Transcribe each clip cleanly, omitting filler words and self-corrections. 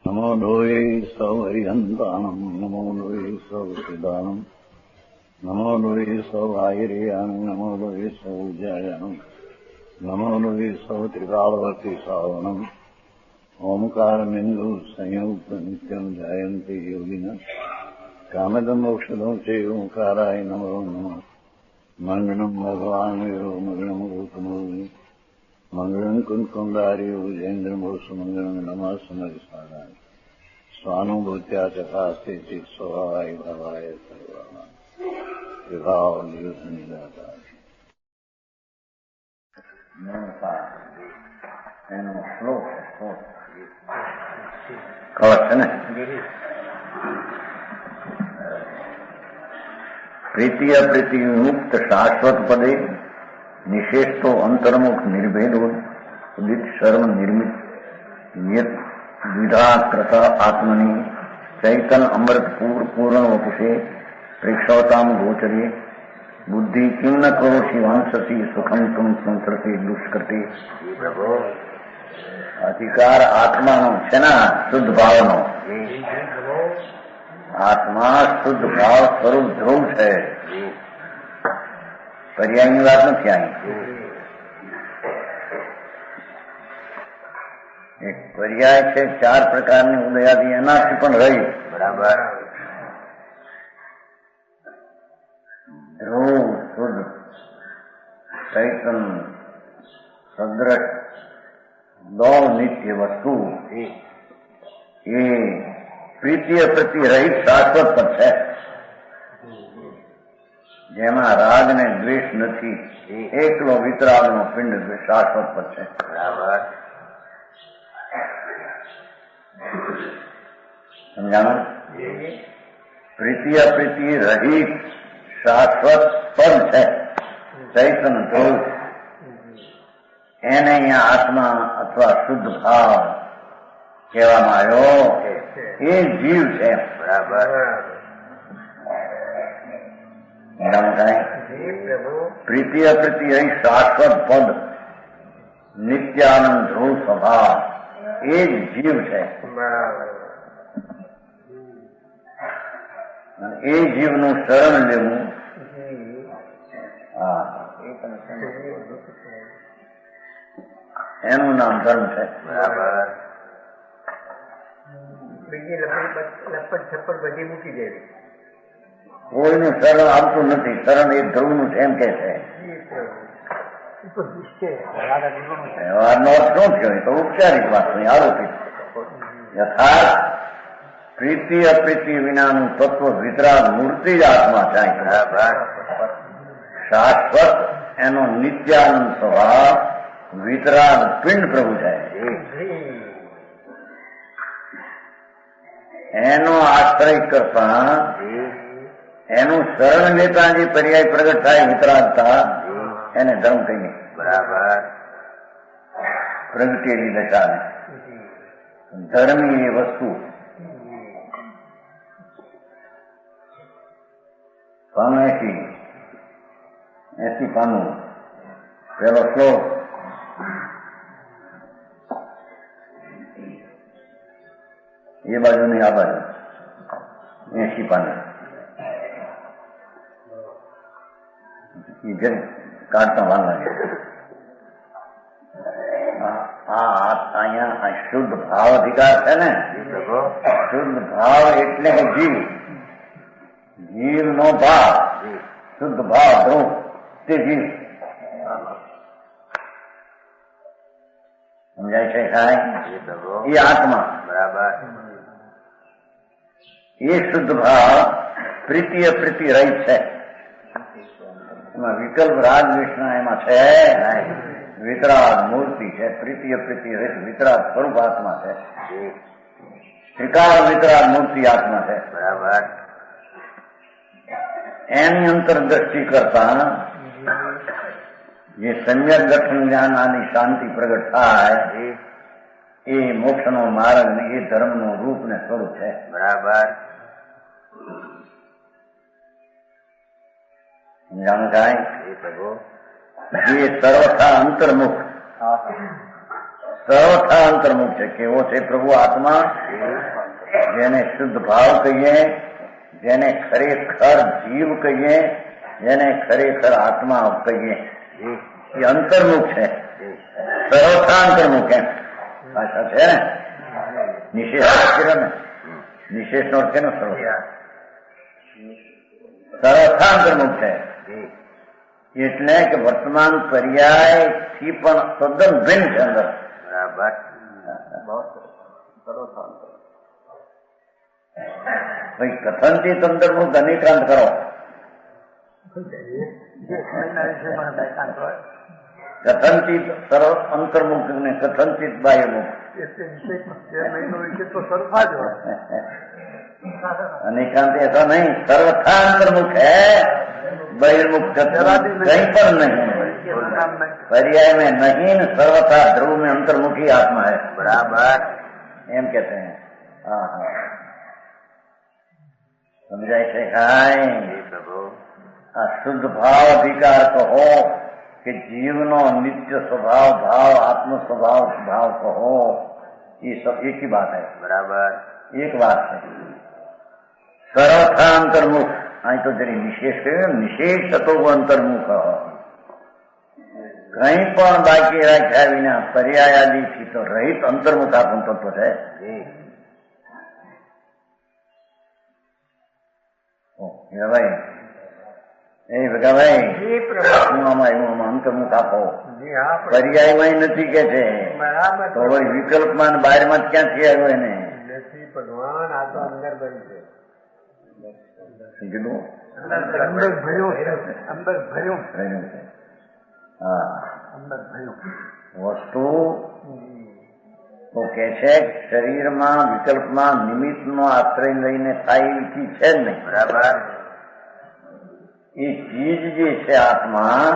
नमो लोये सौहरिहन्ताणम् नमो लोये सौसिदानम् नमो लोये सौभागिर्याम् नमो लोये सौजायाम् नमो लोये सौत्रिकालवती सावनम् ओंकारमिन्दु संयुक्त नित्यम् जायन्ते योगिनः कामदमोक्षदं च ओंकाराय नमो नमः मङ्गलम् भगवान् वीरो मङ्गलम् गौतमोऽग्नि मङ्गलम् कुन्कुण्डार्यो विजेन्द्रमोसुमङ्गलम् नमः समरिसाराय स्वानुभूत्या चकास्ते चित् स्वभावाय भावाय सर्वाणां विभाव नियुद्धनिदाता એનો શ્લોક ખબર છે ને પ્રીતિ અપ્રીતિ મુક્ત શાશ્વત પદે નિશેષતો અંતર્મુખ નિર્ભેદો ઉદિત શર્મ નિર્મિત નિયત દ્વિધા કૃત આત્મની ચૈતન અમૃત પૂર્ણ વપુષે પ્રેક્ષવતામ ગોચરે બુદ્ધિ કિમ ન કરોષિ વાંસસી સુખમ તુમ સંતરતી દુષ્કૃતિ અધિકાર આત્માનો છે ને શુદ્ધ ભાવનો આત્મા શુદ્ધ ભાવ સ્વરૂપ ધ્રુવ છે પર્યાયની વાત નથી અહીં એક પર્યાય છે ચાર પ્રકારની ઉદયાદી એનાથી પણ રહી બરાબર ધ્રુવ શુદ્ધ ચૈતન સદ્રશ દો નિત્ય વસ્તુ એ પ્રીતિ અપ્રીતિ રહિત શાશ્વત પદ છે જેમાં રાગ ને દ્વેષ નથી એકલો વિતરાગનો પિંડ શાશ્વત પદ છે બરાબર સમજાણું પ્રીતિ અપ્રીતિ રહિત શાશ્વત પદ છે ચૈતન ધ્રુવ એને અહીંયા આત્મા અથવા શુદ્ધ ભાવ કહેવામાં આવ્યો એ જીવ છે બરાબર પ્રીતિ અપ્રીતિ અહીં શાશ્વત પદ નિત્યાનંદ ધ્રુવ સ્વભાવ એ જ જીવ છે એ જીવનું શરણ લેવું એનું નામ ધર્મ છે બરાબર લપટ છપ્પડ બધી મૂકી દેવી કોઈનું શરણ આવતું નથી શરણ એ ધ્રુવનું છે એમ કે છે વ્યવહારનો અર્થ શું થયો તો ઉપચારિક વાત નહીં આરોપિત યથાર્થ પ્રીતિ અપ્રીતિ વિનાનું તત્વ વિતરાગ મૂર્તિ જ આત્મા થાય શાશ્વત એનો નિત્યાનંદ સ્વભાવ વિતરાગ પિંડ પ્રભુ જાય એનો આશ્રય કરતા એનું શરણ લેતા જે પર્યાય પ્રગટ થાય વિતરાગતા એને ધર્મ કહીએ બરાબર પ્રગટેલી દશાને ધર્મી એ વસ્તુ પાનું 80 પાનું પેલો શ્લોક એ બાજુ નહીં આ બાજુ 80 પાનું કાઢતા વાર લાગે અહીંયા શુદ્ધ ભાવ અધિકાર છે ને શુદ્ધ ભાવ એટલે કે જીવ જીવ નો ભાવ શુદ્ધ ભાવ ધ્રુવ તે જીવ સમજાય છે સાહેબ એ આત્મા બરાબર એ શુદ્ધ ભાવ પ્રીતિ અપ્રીતિ રહિત છે એમાં વિકલ્પ રાગ વિષ્ણા એમાં છે વિતરાગ મૂર્તિ છે પ્રીતિ અપ્રીતિ રહિત વિતરાગ સ્વરૂપ આત્મા છે ત્રિકાળ વિતરાગ મૂર્તિ આત્મા છે બરાબર એની અંતરદ્રષ્ટિ કરતા જે સમ્યક ગઠન જ્ઞાન આની શાંતિ પ્રગટ થાય એ મોક્ષનો માર્ગ ને એ ધર્મનું રૂપ ને સ્વરૂપ છે બરાબર સમજાણું થાય જે સર્વથા અંતર્મુખ સર્વથા અંતર્મુખ છે. કેવો છે પ્રભુ આત્મા? જેને શુદ્ધ ભાવ કહીએ, જેને ખરેખર જીવ કહીએ, જેને ખરેખર આત્મા કહીએ, એ અંતર્મુખ છે. સર્વથા અંતર્મુખ એમ ભાષા છે ને. નિશેષ ને, નિશેષ નો અર્થ છે ને સર્વથા અંતર્મુખ છે. એટલે કે વર્તમાન પર્યાય થી પણ તદ્દન ભિન્ન છે અંદર. ભાઈ કથનથી અંતર્મુખ અનિક્રાંત કરો. કથનથી સર્વ અંતર્મુખ ને કથનથી બાહ્યમુખ. अनिकांत ऐसा नहीं, सर्वथा अंतर्मुख है, बहिर्मुख कहीं पर नहीं, पर्याय में नहीं, सर्वथा ध्रुव में अंतर्मुखी आत्मा है. बराबर एम कहते हैं. हाँ हाँ समझाय છે કાંઈ? આ શુદ્ધ ભાવ અધિકાર કહો કે જીવનો નિત્ય સ્વભાવ ભાવ આત્મ સ્વભાવ ભાવ કહો, ये सब एक ही बात है. बराबर एक बात है. સર્વથા અંતર્મુખ અહીં તો જરી નિશેષ કહ્યું, નિશેષ હતો અંતર્મુખ. કઈ પણ બાકી રાખ્યા વિના પર્યાયાદિથી તો રહિત અંતર્મુખ આપણું તત્વ છે. ભાઈ એ બધા ભાઈ હું આમાં અંતર્મુખ આપો. પર્યાયમાં નથી કે છે તો વળી વિકલ્પમાં બહારમાં ક્યાંથી આવ્યો એને ભગવાન આ તો અંદર બની છે. કીધું અંદર ભર્યું છે. હા વસ્તુ તો કે છે શરીરમાં વિકલ્પમાં નિમિત્તનો આશ્રય લઈને થાય એવી છે જ નહીં. બરાબર. એ ચીજ જે છે આત્મા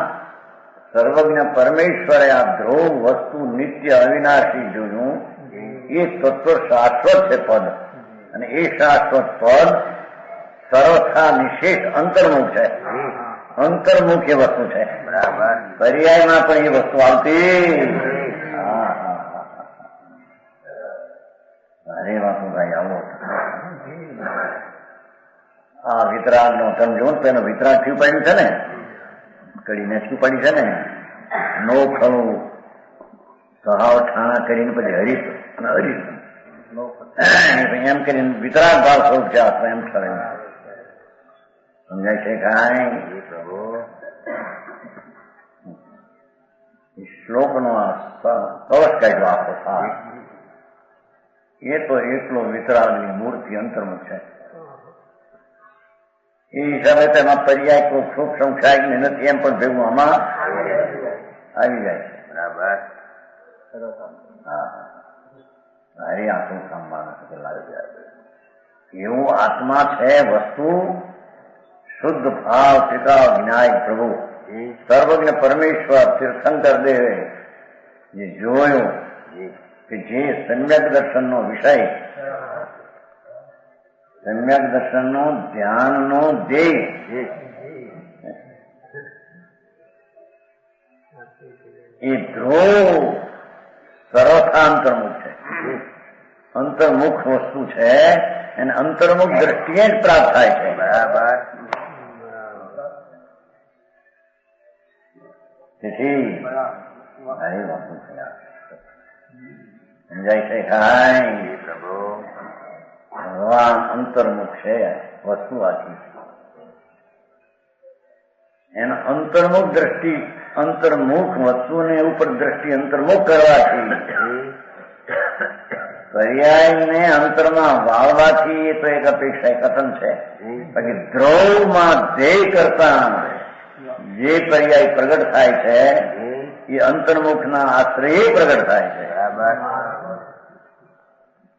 સર્વજ્ઞ પરમેશ્વરે આ ધ્રુવ વસ્તુ નિત્ય અવિનાશી જોયું. એ તત્વ શાશ્વત છે પદ, અને એ શાશ્વત પદ સર્વથા નિશેષ અંતર્મુખ છે. અંતર્મુખ એ વસ્તુ છે. બરાબર. પર્યાયમાં પણ એ વસ્તુ આવતી. અરે વાતું ભાઈ આવો આ વિતરાગ નો તમે જો તેનો વિતરાગ થયું પડ્યું છે ને, કડીને શું પડી છે ને, નો ખળું સહાવ ઠાણા કરીને પછી હરીશ અને હરીશ એમ કરીને વિતરાગ ભાવ સ્વરૂપ છે આત્મા. એમ ઠરે સમજાય છે કાંઈ? પ્રભુ શ્લોક નો સરસ કાઢ્યો આપો સાર. એ તો એટલો વિતરાગની મૂર્તિ અંતર્મુખ છે. એ હિસાબે તેમાં પર્યાય કોઈ સૂક્ષ્મ ક્ષાય નથી એમ પણ ભેગું આમાં આવી જાય છે. બરાબર. હા અરે આટલું કામ માણસ લાગી જાય એવું આત્મા છે વસ્તુ. શુદ્ધ ભાવ ટીકાવ વિનાયક પ્રભુ સર્વજ્ઞ પરમેશ્વર તીર્થંકર દેવે જે જોયું કે જે સમ્યક દર્શનનો વિષય, સમ્યક દર્શનનો ધ્યાનનો ધ્યેય એ ધ્રુવ સર્વથા અંતર્મુખ છે. અંતર્મુખ વસ્તુ છે એને અંતર્મુખ દ્રષ્ટિએ જ પ્રાપ્ત થાય છે. બરાબર. તેથી સમજાય છે કાંઈ? પ્રભુ ભગવાન અંતર્મુખ છે વસ્તુ આખી. એનો અંતર્મુખ દ્રષ્ટિ, અંતર્મુખ વસ્તુને ઉપર દ્રષ્ટિ અંતર્મુખ કરવાથી પર્યાયને અંતરમાં વાળવાથી એ તો એક અપેક્ષા કથન છે. બાકી ધ્રુવમાં ધ્યેય કરતા જે પર્યાય પ્રગટ થાય છે એ અંતર્મુખના આશ્રય પ્રગટ થાય છે. બરાબર.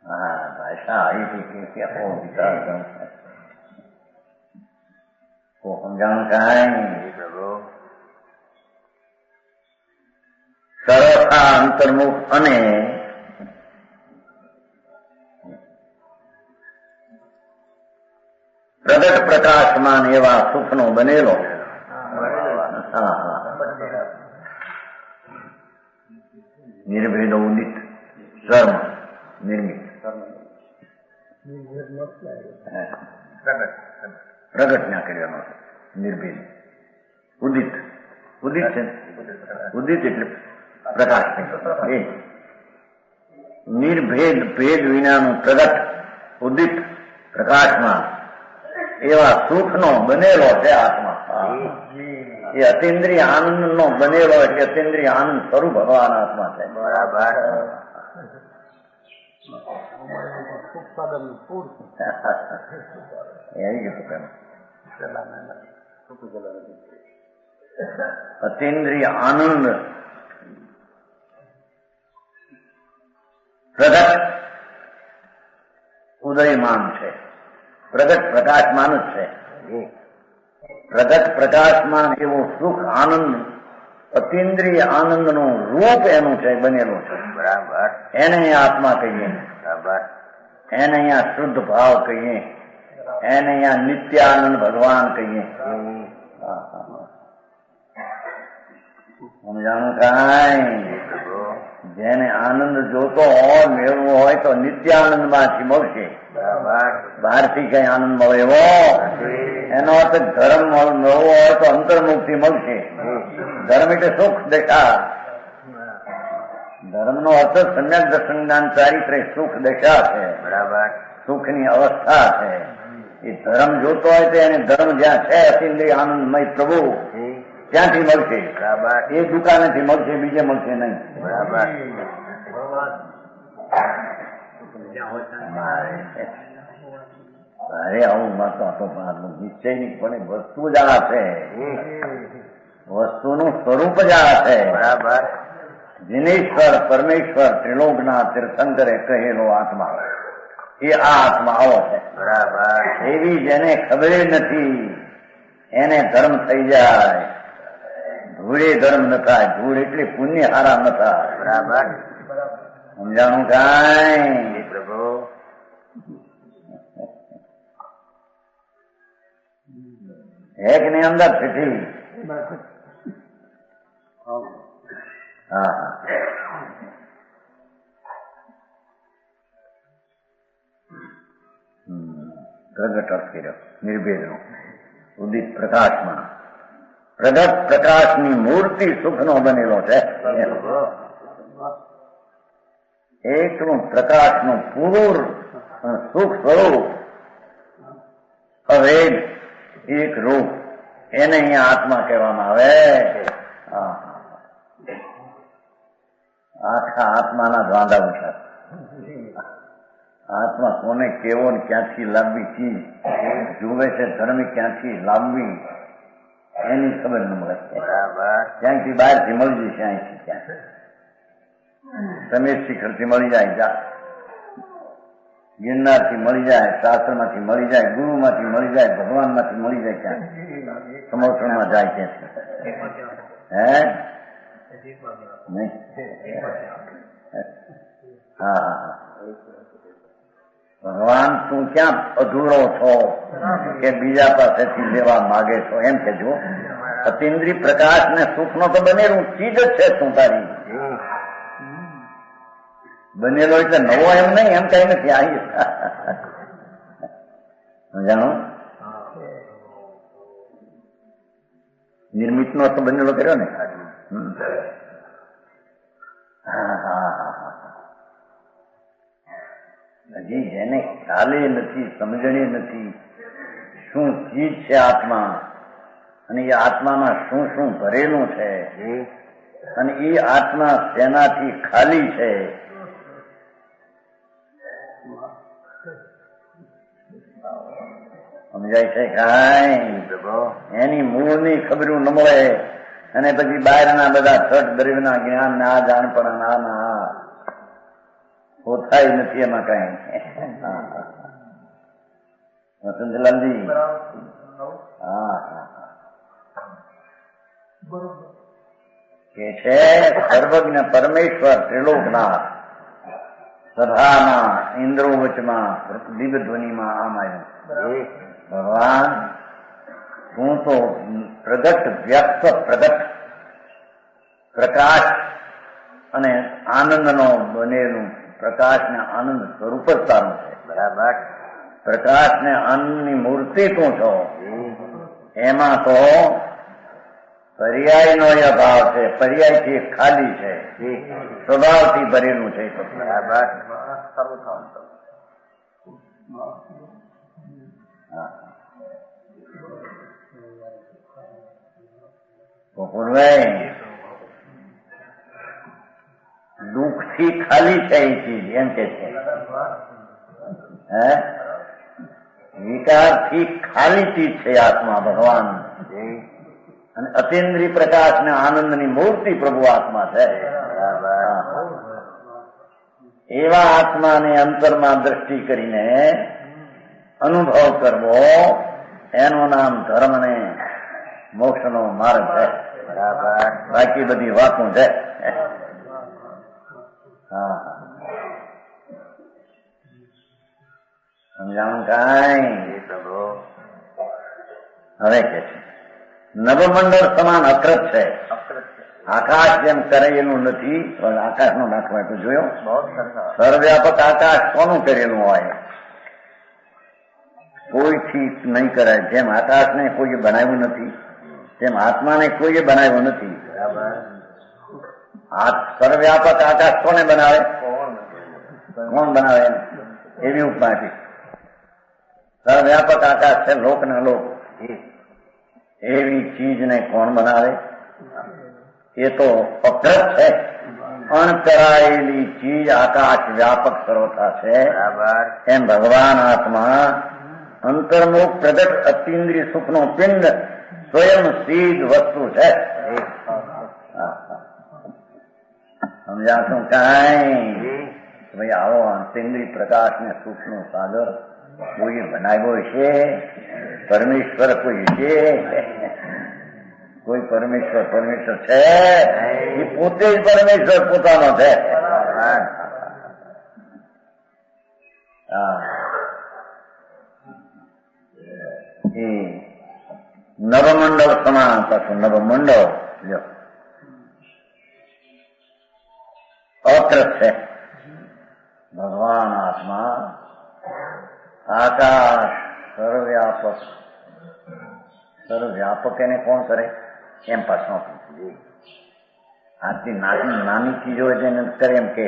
હા ભાષા આવી કે આપો વિચાર સમજાણું કાંઈ? પ્રભુ સર્વથા અંતર્મુખ અને પ્રગટ પ્રકાશમાન એવા સુખનો બનેલો. હા હા નિર્ભેદ ઉદિત સર્વ નિર્મિત પ્રગટ ના કર્યો નિર્ભેદ ઉદિત ઉદિત છે ઉદિત એટલે પ્રકાશ એ નિર્ભેદ ભેદ વિનાનું પ્રગટ ઉદિત પ્રકાશમાં એવા સુખનો બનેલો છે આત્મા. એ અતિન્દ્રિય આનંદનો બનેલો એટલે અતિન્દ્રિય આનંદ સ્વરૂપ ભગવાન આત્મા છે. બરાબર. અતિન્દ્રિય આનંદ પ્રગટ ઉદયમાન છે. પ્રગટ પ્રકાશમાન જ છે. પ્રગટ પ્રકાશમાન એવો સુખ આનંદ અતિન્દ્રિય આનંદનું રૂપ એનું છે, બનેલું છે. બરાબર. એને આત્મા કહીએ. બરાબર. એને અહીંયા શુદ્ધ ભાવ કહીએ. એને અહીંયા નિત્યાનંદ ભગવાન કહીએ. સમજાણું કાંઈ? જેને આનંદ જોતો હોય, મેળવો હોય તો નિત્યાનંદ માંથી મળશે. બહારથી કઈ આનંદ મળે એવો એનો અર્થ ધર્મ મળવો હોય તો અંતર્મુક્તિ મળશે. ધર્મ એટલે સુખ દશા. ધર્મ નો અર્થ સમ્યક દર્શન જ્ઞાન ચારિત્ર્ય સુખ દશા છે. બરાબર. સુખની અવસ્થા છે. એ ધર્મ જોતો હોય તો એને ધર્મ જ્યાં છે અતિન્દ્રિય આનંદમય પ્રભુ ત્યાંથી મળશે. બરાબર. એ દુકાનેથી મળશે, બીજે મળશે નહીં. બરાબર. અરે આવું વાતો નિશ્ચયની પણ વસ્તુ જ આ છે. વસ્તુનું સ્વરૂપ જ આ છે. બરાબર. જીનેશ્વર પરમેશ્વર ત્રિલોકના તીર્થંકરે કહેલો આત્મા એ આ આત્મા આવો છે. બરાબર. એવી જેને ખબર નથી એને ધર્મ થઈ જાય. ધૂળે ધર્મ ન થાય. ધૂળ એટલે પુણ્ય હારા ન થાય. બરાબર. સમજાણું કાંઈ? પ્રભુ એક ની અંદર પીઠી. હા પ્રગટ અર્થ કર્યો નિર્ભેદ નો ઉદિત પ્રકાશમાં. પ્રગટ પ્રકાશની મૂર્તિ સુખનો બનેલો છે. એકનું પ્રકાશનું પૂરું સુખ સ્વરૂપ અભેદ એક રૂપ એને અહીંયા આત્મા કહેવામાં આવે. આખા આત્માના વાંધા ઉઠા. આત્મા કોને કેવો ને ક્યાંથી લાવવી ચીજ જુએ છે, ધર્મ ક્યાંથી લાવવી એની ખબર ન મળે. ક્યાંયથી બહારથી મળી જશે. અહીંથી ક્યાં તમે શિખરથી મળી જાય, ગિરનારથી મળી જાય, શાસ્ત્રમાંથી મળી જાય, ગુરુમાંથી મળી જાય, ભગવાનમાંથી મળી જાય. ક્યાં સમર્થનમાં જાય ક્યાંથી? હે નહીં? હા ભગવાન તું ક્યાં અધૂરો છો કે બીજા પાસેથી લેવા માગે છો એમ કેજો. અતિન્દ્રિય પ્રકાશ ને સુખ નો તો બનેલું ચીજ જ છે. તું તારી બનેલો એટલે નવો એમ નહીં, એમ કઈ નથી. આવી જાણો નિર્મિત નો તો બનેલો કર્યો ને. હજી જેને ખ્યાલે નથી, સમજણે નથી શું ચીજ છે આત્મા, અને એ આત્મામાં શું શું ભરેલું છે, અને એ આત્મા તેનાથી ખાલી છે. સમજાય છે કાંઈ? એની મૂળની ખબરું ન મળે અને પછી બહારના બધા છઠ દ્રવ્યના જ્ઞાન ના જાણપણ ના હોતાય નથી એમાં કઈ. વસંતલાલજી હા કે છે સર્વજ્ઞ પરમેશ્વર ત્રિલોકનાથ સભામાં ઇન્દ્રો વચમાં દિવ્ય ધ્વનિમાં આમ આવ્યું. ભગવાન તું તો પ્રગટ વ્યક્ત પ્રગટ પ્રકાશ અને આનંદનો બનેલું પ્રકાશને આનંદ સ્વરૂપ જ તારું છે. બરાબર. પ્રકાશને આનંદની મૂર્તિ તું છો. એમાં તો પર્યાયનો અભાવ છે, પર્યાયથી ખાલી છે, સ્વભાવથી ભરેલું છે. બરાબર. ગોકુળભાઈ, દુઃખથી ખાલી છે એ ચીજ, એમ કે છે. વિકારથી ખાલી ચીજ છે આત્મા, ભગવાન. અને અતિન્દ્રિય પ્રકાશ ને આનંદની મૂર્તિ પ્રભુ આત્મા છે. એવા આત્માને અંતરમાં દ્રષ્ટિ કરીને અનુભવ કરવો, એનું નામ ધર્મ ને મોક્ષનો માર્ગ છે. બરાબર. બાકી બધી વાતો છે. હા, સમજાણું કાંઈ? હવે કે છે નવમંડળ સમાન અકૃત છે. આકાશ જેમ કરેલું નથી. આકાશનો દાખલો તો જોયો. સર્વવ્યાપક આકાશ કોનું કરેલું હોય? કોઈથી નહીં કરાય. જેમ આકાશને કોઈએ બનાવ્યું નથી, તેમ આત્માને કોઈએ બનાવ્યું નથી. સર્વવ્યાપક આકાશ કોને બનાવે? કોણ બનાવે? એવી ઉપમા છે. સર્વવ્યાપક આકાશ છે લોક ને લોક. એવી ચીજને કોણ બનાવે? એ તો અકૃત છે. અણકરાયેલી ચીજ આકાશ વ્યાપક સર્વથા છે. એમ ભગવાન આત્મા અંતર્મુખ પ્રગટ અતિન્દ્રિય સુખનો પિંડ સ્વયં સિદ્ધ વસ્તુ છે. સમજાશું કાંઈ? ભાઈ આવો અંતેન્દ્રિય પ્રકાશ ને સુખ નો સાગર કોઈ બનાવ્યો છે? પરમેશ્વર કોઈ છે? કોઈ પરમેશ્વર છે? એ પોતે જ પરમેશ્વર પોતાનો છે. એ નવમંડળ સમાન. પાછું નવમંડળ અકૃત છે. ભગવાન આત્મા આકાશ સર્વવ્યાપક. સર્વવ્યાપક એને કોણ કરે? એમ પાછો આટલી નાની ચીજો એને કરે એમ કે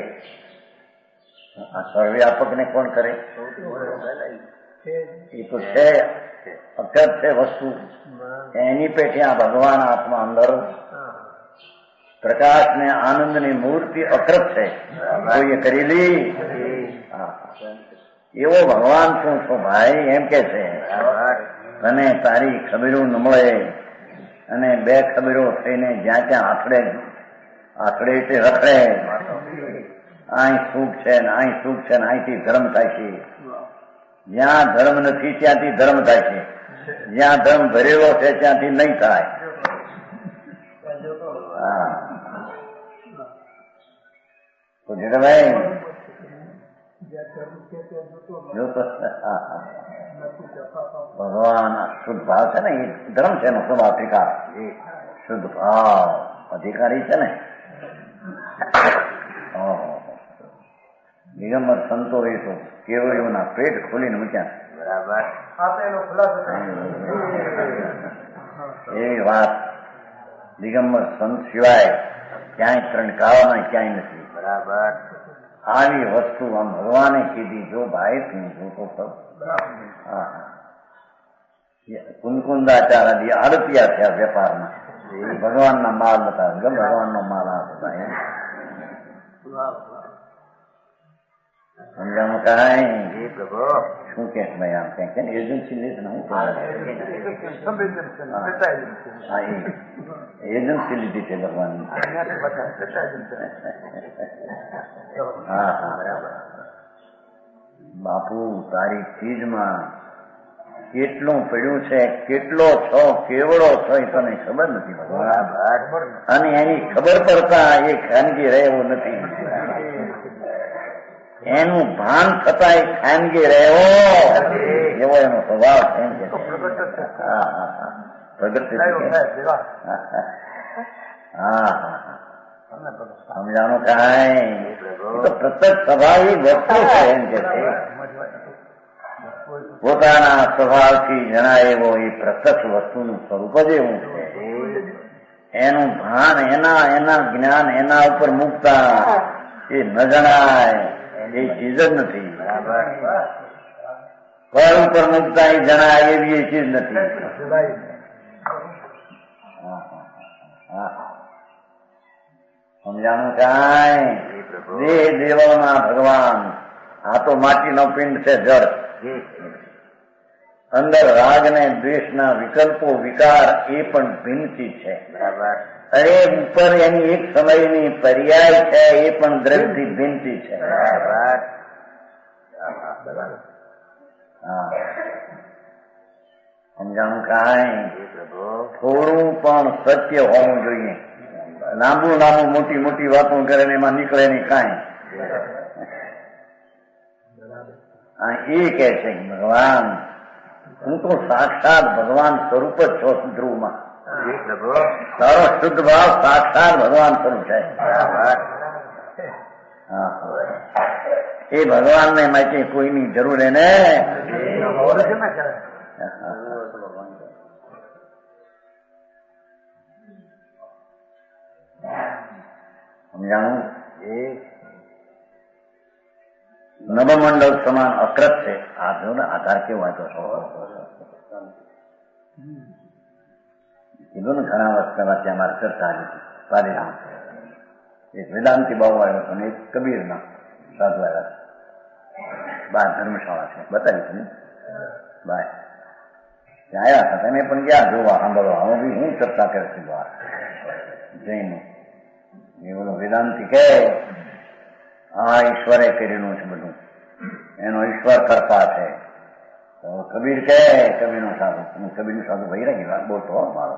આ સર્વવ્યાપક ને કોણ કરે? એ તો છે, અકૃત છે વસ્તુ. એની પેટે આ ભગવાન આત્મા અંદર પ્રકાશ ને આનંદની મૂર્તિ અકૃત છે. કોઈએ કરેલી? એવો ભગવાન શું છો ભાઈ? એમ કે છે તને તારી ખબરો ન મળે અને બે ખબરો થઈને જ્યાં ત્યાં આથડે એટલે રખડે. અહીં સુખ છે ને અહીં સુખ છે ને અહીંથી ધર્મ થાય છે. જ્યાં ધર્મ નથી ત્યાંથી ધર્મ થાય છે. જ્યાં ધર્મ ભરેલો છે ત્યાંથી નહીં થાય. હા તો જેઠાભાઈ જો તો ભગવાન શુદ્ધ ભાવ છે ને, એ ધર્મ છે એનો શુભ અધિકાર. શુદ્ધ ભાવ અધિકારી છે ને. દિગંબર સંતો એ તો કેવળીઓના પેટ ખોલીને મૂક્યા. બરાબર. એવી વાત દિગંબર સંત સિવાય ક્યાંય ત્રણ કાળમાં ક્યાંય નથી. બરાબર. આવી વસ્તુ આમ ભગવાને કીધી. જો ભાઈ તું જોતો તો કુંકુંદાચાર્ય આડતિયા થયા વેપારમાં. ભગવાનના માલ બતાવે. ભગવાનનો માલ આ બધા સમજાણું કાંઈ? શું કે ભાઈ આમ કઈ કે એજન્સી લીધે એજન્સી લીધી છે ભગવાનની. હા હા બરાબર. બાપુ તારી ચીજમાં કેટલું પડ્યું છે, કેટલો છો, કેવડો છો એ તને ખબર નથી ભગવાન. અને એની ખબર પડતા એ ખાનગી રહે એવું નથી. એનું ભાન થતા એ ખાનગી રહ્યો એવો એનો સ્વભાવ છે. પ્રગટ. હા હા સમજાણું કાંઈ તો પ્રત્યક્ષ સ્વભાવિક વસ્તુ છે એમ કે છે. પોતાના સ્વભાવથી જણાય એવો એ પ્રત્યક્ષ વસ્તુનું સ્વરૂપ જ એવું છે. એનું ભાન એના જ્ઞાન એના ઉપર મૂકતા એ ન જણાય એ ચીજ જ નથી. ફળ ઉપર મૂકતા એ જણાય એવી એ ચીજ નથી. સમજાણું કાંઈ દેહ દેવોના ભગવાન આ તો માટીનો પિંડ છે જળ. અંદર રાગ ને દ્વેષના વિકલ્પો વિકાર એ પણ ભિન્નથી છે. અરે ઉપર એની એક સમયની પર્યાય છે એ પણ દ્રષ્ટિ ભિન્નથી છે. સમજાણું કાંઈ થોડું પણ સત્ય હોવું જોઈએ. લાંબુ મોટી મોટી વાતો કરે ને એમાં નીકળે નહીં કાંઈ. એ કે છે ભગવાન હું તો સાક્ષાત ભગવાન સ્વરૂપ જ છો. ધ્રુવમાં તારો શુદ્ધ ભાવ સાક્ષાત ભગવાન સ્વરૂપ છે. એ ભગવાન ને માટે કોઈની જરૂર એને સમજાણું. એ નવમંડળ સમાન અકૃત છે. આ જો ને આધાર કેવો હતો કીધું ને ઘણા વર્ષ પહેલા ત્યાં મારે ચર્ચા આવી હતી. પાલીરામ એક વેદાંતિ બાબુ આવ્યો હતો ને એક કબીરના સાધુ આવ્યા. બહાર ધર્મશાળા છે બતાવી છે ને બાય ત્યાં આવ્યા હતા. તમે પણ ગયા જોવા સાંભળવા. હું બી હું ચર્ચા કરે છે બહાર જઈને. એ બોલો વેદાંતિ કે આ ઈશ્વરે કરેલું છે બધું. એનો ઈશ્વર કરતા છે. તો કબીર કે કબીરનો સાધુ હું કબીરનું સાધુ ભાઈ રહી વાત બોલતો મારો.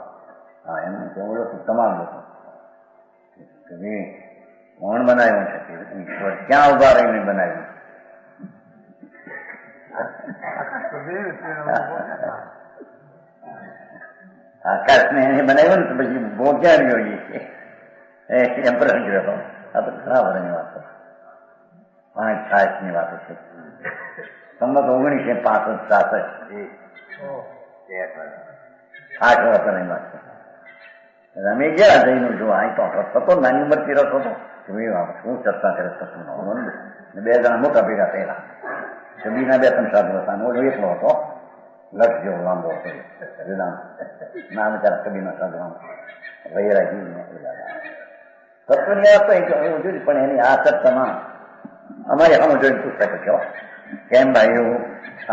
હા એનું બોલો તમામ લોકો કબીર કોણ બનાવ્યું છે ઈશ્વર ક્યાં ઉભા રહીને બનાવ્યું. આકાશ ને એને બનાવ્યું ને તો પછી બહુ ક્યાં રહ્યો એમ પ્રસંગ રહ્યો. આ તો ઘણા વર્ષની વાતો 5-6 ની વાતો છે. સંમત 1965-66 વર્ષની વાત છે. અમે ગયા જઈને જોવા. અહીં તો રસ હતો નાની ઉંમરથી રસ હતો. શું ચર્ચા કરે થતું ને 2 જણા મોટા ભેગા થયેલા. છબીના 2-3 સાધુ હતા. ઓલો એકલો હતો લક્ષ જેવો લાંબો હતો. વેદાંત ના બિચારા કબીરના સાધુ વૈરાગી તત્વની વાત તો એવું જોયું. પણ એની આ ચર્ચામાં અમારે આમ જોઈને પૂછતા કેવા કેમ ભાઈ એવું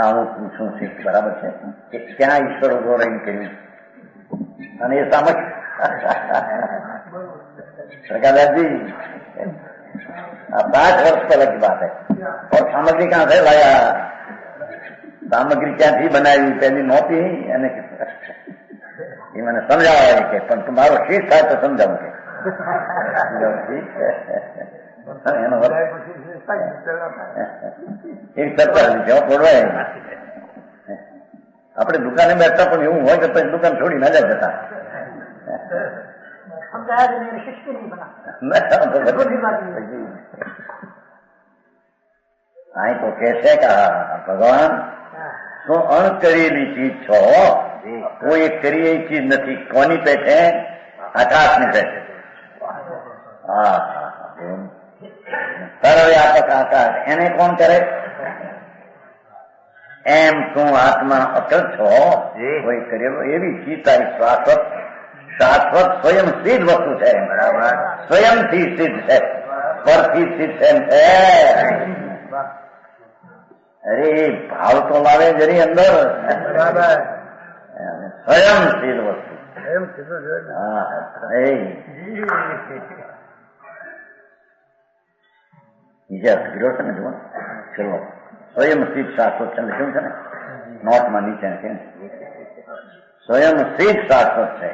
આવું પૂછું છે બરાબર છે કે ક્યાં ઈશ્વર ઉભો રહીને કર્યું. અને એ સામજ प्रकाशजी 60 वर्ष पहले की बात है. और सामग्री कहाँ से लाया. सामग्री ક્યાંથી બનાવી પહેલી નહોતી. એને એ મને સમજાવે કે પણ તમારો શીખ થાય તો સમજાવું કે એનો એક ચર્ચા લીધી બોલવાય. આપણે દુકાને બેઠા પણ એવું હોય કે પછી દુકાન છોડી ના જાય જતા. અહીં તો કે છે કે ભગવાન શું અણકરેલી ચીજ છો. કોઈ કરી એ ચીજ નથી. કોની પેટે આકાશની પેટે. હા સર્વવ્યાપક આકાશ એને કોણ કરે. એમ તું આત્મા અટલ છો. કોઈ કરેલો એવી ચીજ તારી શાશ્વત સ્વયં સિદ્ધ વસ્તુ છે. બરાબર સ્વયંથી સિદ્ધ છે. પરથી સિદ્ધ છે. અરે ભાવ તો લાવે જરી અંદર. સ્વયં સિદ્ધ વસ્તુ. હા બીજા ફીરો છે ને જુઓ ચલો સ્વયં સિદ્ધ શાશ્વત છે. શું છે ને નોટમાં નીચે છે સ્વયં સિદ્ધ શાશ્વત છે.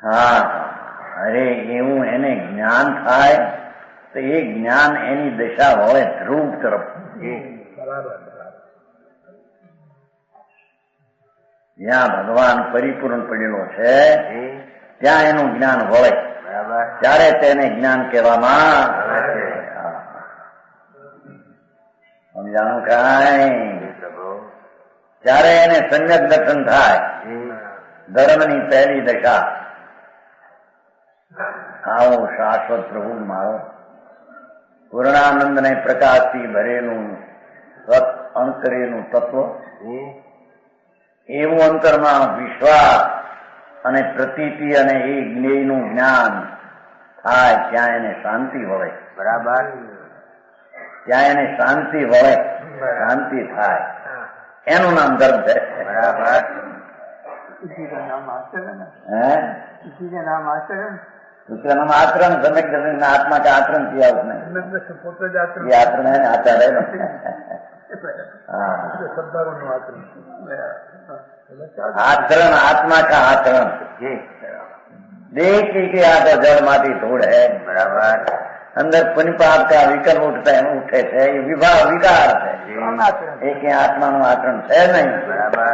હા અરે એવું એને જ્ઞાન થાય તો એ જ્ઞાન એની દિશા હોય ધ્રુવ તરફ. જ્યાં ભગવાન પરિપૂર્ણ પડેલો છે ત્યાં એનું જ્ઞાન વળે, બરાબર. ત્યારે તેને જ્ઞાન કહેવામાં આવે. સમજાણું કાંઈ? પ્રભુ. ત્યારે એને સમ્યક દર્શન થાય. ધર્મની પહેલી દશા આવો શાશ્વત પ્રભુ મારો પૂર્ણાનંદ ને પ્રકાશથી ભરેલું સત અંતરેલું તત્વ, એવું અંતરમાં વિશ્વાસ અને પ્રતીતિ અને એ જ્ઞેયનું જ્ઞાન થાય ત્યાં એને શાંતિ વળે. બરાબર. ત્યાં એને શાંતિ વળે, શાંતિ થાય. એનું નામ ધર્મ છે. બરાબર. इसी का नाम आचरण है, है इसी का नाम आचरण. उसका नाम आचरण, सम्यक दर्शन में आत्मा का आचरण किया उसने. પોતે જ આચરણ. ये आचरण है ना, आचार है ना. हाँ, શબ્દાવનનું આચરણ. आचरण आत्मा का आचरण. देख के आ तो जड़ माटी धूड़ है. બરાબર. अंदर पुण्यपाप का विकल्प उठता है, उठे थे, ये विवाह विकार है. एक आत्मा નું आचरण है नहीं. બરાબર.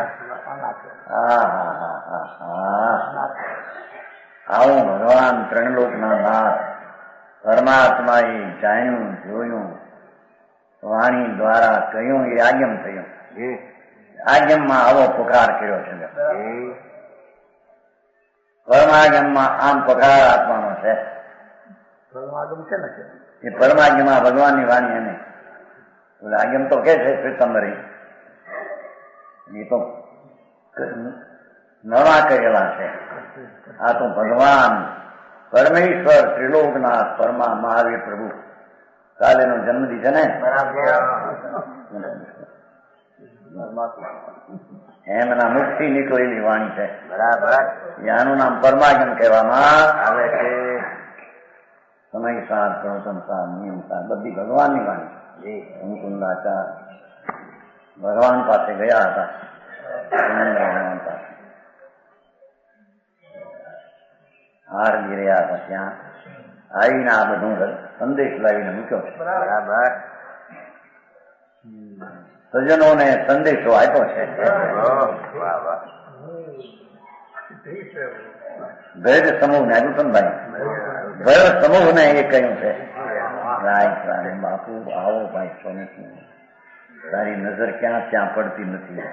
હા હા હા હા હા. આવું ભગવાન ત્રણલોકના નાથ પરમાત્માએ જાણ્યું, જોયું, વાણી દ્વારા કહ્યું, એ આગમ થયું. આગમમાં આવો પુકાર કર્યો છે. પરમાગમમાં આમ પુકાર આપવાનો છે. પરમાગમ છે ને, એ પરમાગમમાં ભગવાનની વાણી એને આગમ તો કે છે શ્વેતંબરી, એ તો નવા કહેલા છે. આ તો ભગવાન પરમેશ્વર ત્રિલોકનાથ પરમા મહાવીર પ્રભુ કાલે નો જન્મદિન છે ને, એમના મુખથી નીકળેલી વાણી છે. બરાબર. આનું નામ પરમાગમ કહેવામાં આવે છે. સમય સાર, પ્રવચન સાર, નિયમ સાર બધી ભગવાનની વાણી. મુકુંદાચાર ભગવાન પાસે ગયા હતા. ભગવાન પાસે હાર ગીર્યા હતા. ત્યાં આવીને આ બધું સંદેશ લાવીને મૂક્યો છે. બરાબર. સજ્જનોને સંદેશો આપ્યો છે. વાહ વાહ. ભેદ સમૂહ ને અનુસંધાન ભેદ સમૂહ ને એ કહ્યું છે, રાય બાપુ આવો ભાઈ સ્વામી, તારી નજર ક્યાં ત્યાં પડતી નથી.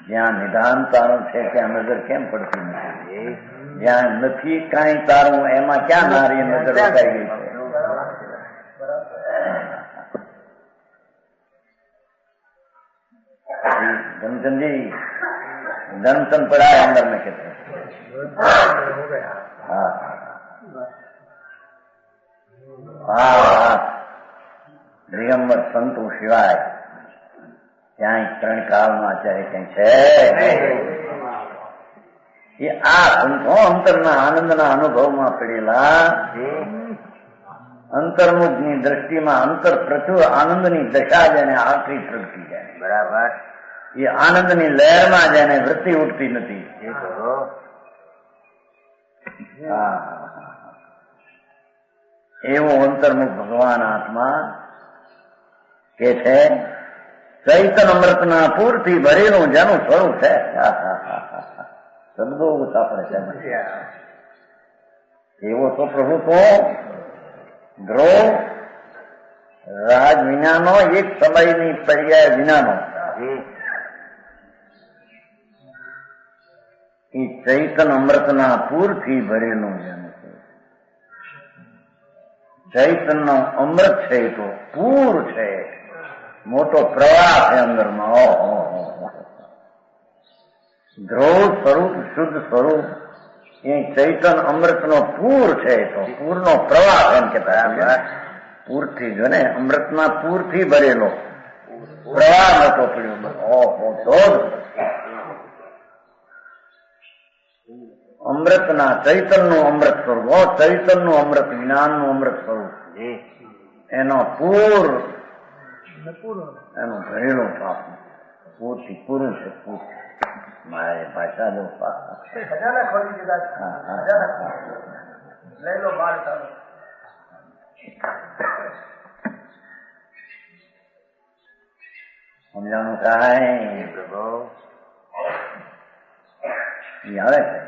જ્યાં નિધાન તારું છે ત્યાં નજર કેમ પડતી નથી? જ્યાં નથી કાંઈ તારું એમાં ક્યાં નારી નજર રોકાઈ ગઈ છે? ધનચંદજી ધનચંદ પડા अंदर में कहते हैं. हाँ हाँ, દિગંબર સંતો સિવાય ક્યાંય ત્રણ કાળમાં આચાર્ય ક્યાંય છે. એ આ સંતો અંતરના આનંદના અનુભવમાં પડેલા અંતર્મુખની દ્રષ્ટિમાં અંતર પ્રચુર આનંદની દશા જેને આખરી પ્રગટી જાય. બરાબર. એ આનંદની લહેરમાં જેને વૃત્તિ ઉઠતી નથી. એવો અંતર્મુખ ભગવાન આત્મા કે છે ચૈતન અમૃતના પૂરથી ભરેલું જેનું સ્વરૂપ છે. શબ્દો આપણે છે. એવો તો પ્રભુ તો ધ્રુવ રાજ વિનાનો, એક સમયની પર્યાય વિનાનો એ ચૈતન અમૃતના પૂરથી ભરેલું જેનું ચૈતનનો અમૃત છે એ તો પૂર છે, મોટો પ્રવાહ છે અંદરમાં. ધ્રુવ સ્વરૂપ, શુદ્ધ સ્વરૂપ એ ચૈતન અમૃતનો પૂર છે. તો પૂરનો પ્રવાહ એમ કેતા, પૂરથી જો ને અમૃતના પૂરથી ભરેલો પ્રવાહ મોટો પડ્યો. અમૃતના ચૈતનનું અમૃત સ્વરૂપ, ચૈતનનું અમૃત, જ્ઞાનનું અમૃત સ્વરૂપ, એનો પૂર એનું ભરેલું પાપ પૂરથી પૂરું છે. પૂર મારે ભાષા જો સમજાણું કાંઈ આવે છે.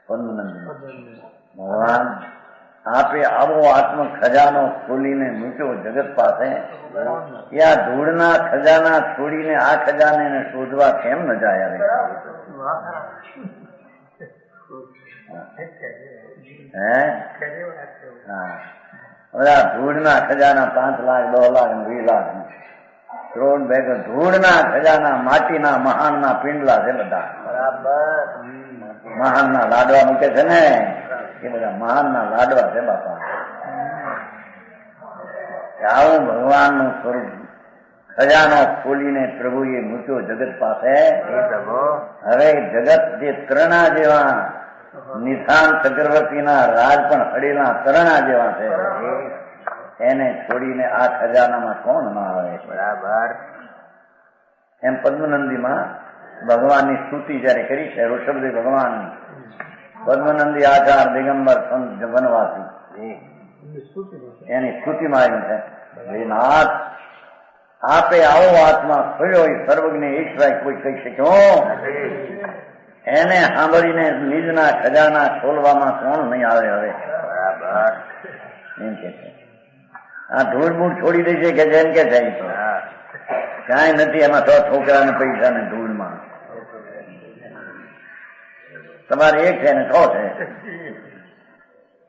પદ્મનંદન ભગવાન આપે આવો આત્મ ખજાનો ખોલીને મૂક્યો જગત પાસે, ત્યાં ધૂળના ખજાના છોડીને આ ખજાને શોધવા કેમ ન જાય? હે હા, બધા ધૂળના ખજાના 5 લાખ 10 લાખ 20 લાખ કરોડ ભેગો ધૂળના ખજાના માટીના મહાનના પિંડલા છે બધા. બરાબર, મહાનના લાડવા મૂકે છે ને એ બધા મહાનના લાડવા છે બાપા. આવું ભગવાનનું સ્વરૂપ ખજાનો ખોલીને પ્રભુએ મૂક્યો જગત પાસે. હવે જગત જે ત્રણા જેવા નિધાન ચક્રવર્તીના રાજ પણ અડેલા ત્રણા જેવા છે, એને છોડીને આ ખજાનામાં કોણ ના આવે? બરાબર. એમ પદ્મનંદીમાં ભગવાનની સ્તુતિ જયારે કરી છે ઋષભદેવ ભગવાનની, પદ્મનંદી આચાર દિગંબર સંત વનવાસી, એની સ્તુતિમાં આવ્યું છે નાથ આપે આવો આત્મા ખોલ્યો એ સર્વજ્ઞ ઈશ્વર કોઈ કહી શક્યો? એને સાંભળીને નિજના ખજાના ખોલવામાં કોણ નહીં આવે? હવે બરાબર એમ કે છે. આ ધૂળ મૂળ છોડી દે છે કે જેમ કે જાય તો કાંઈ નથી એમાં. 100 છોકરાને પૈસા ને ધૂળમાં તમારે 1 છે ને 100 છે.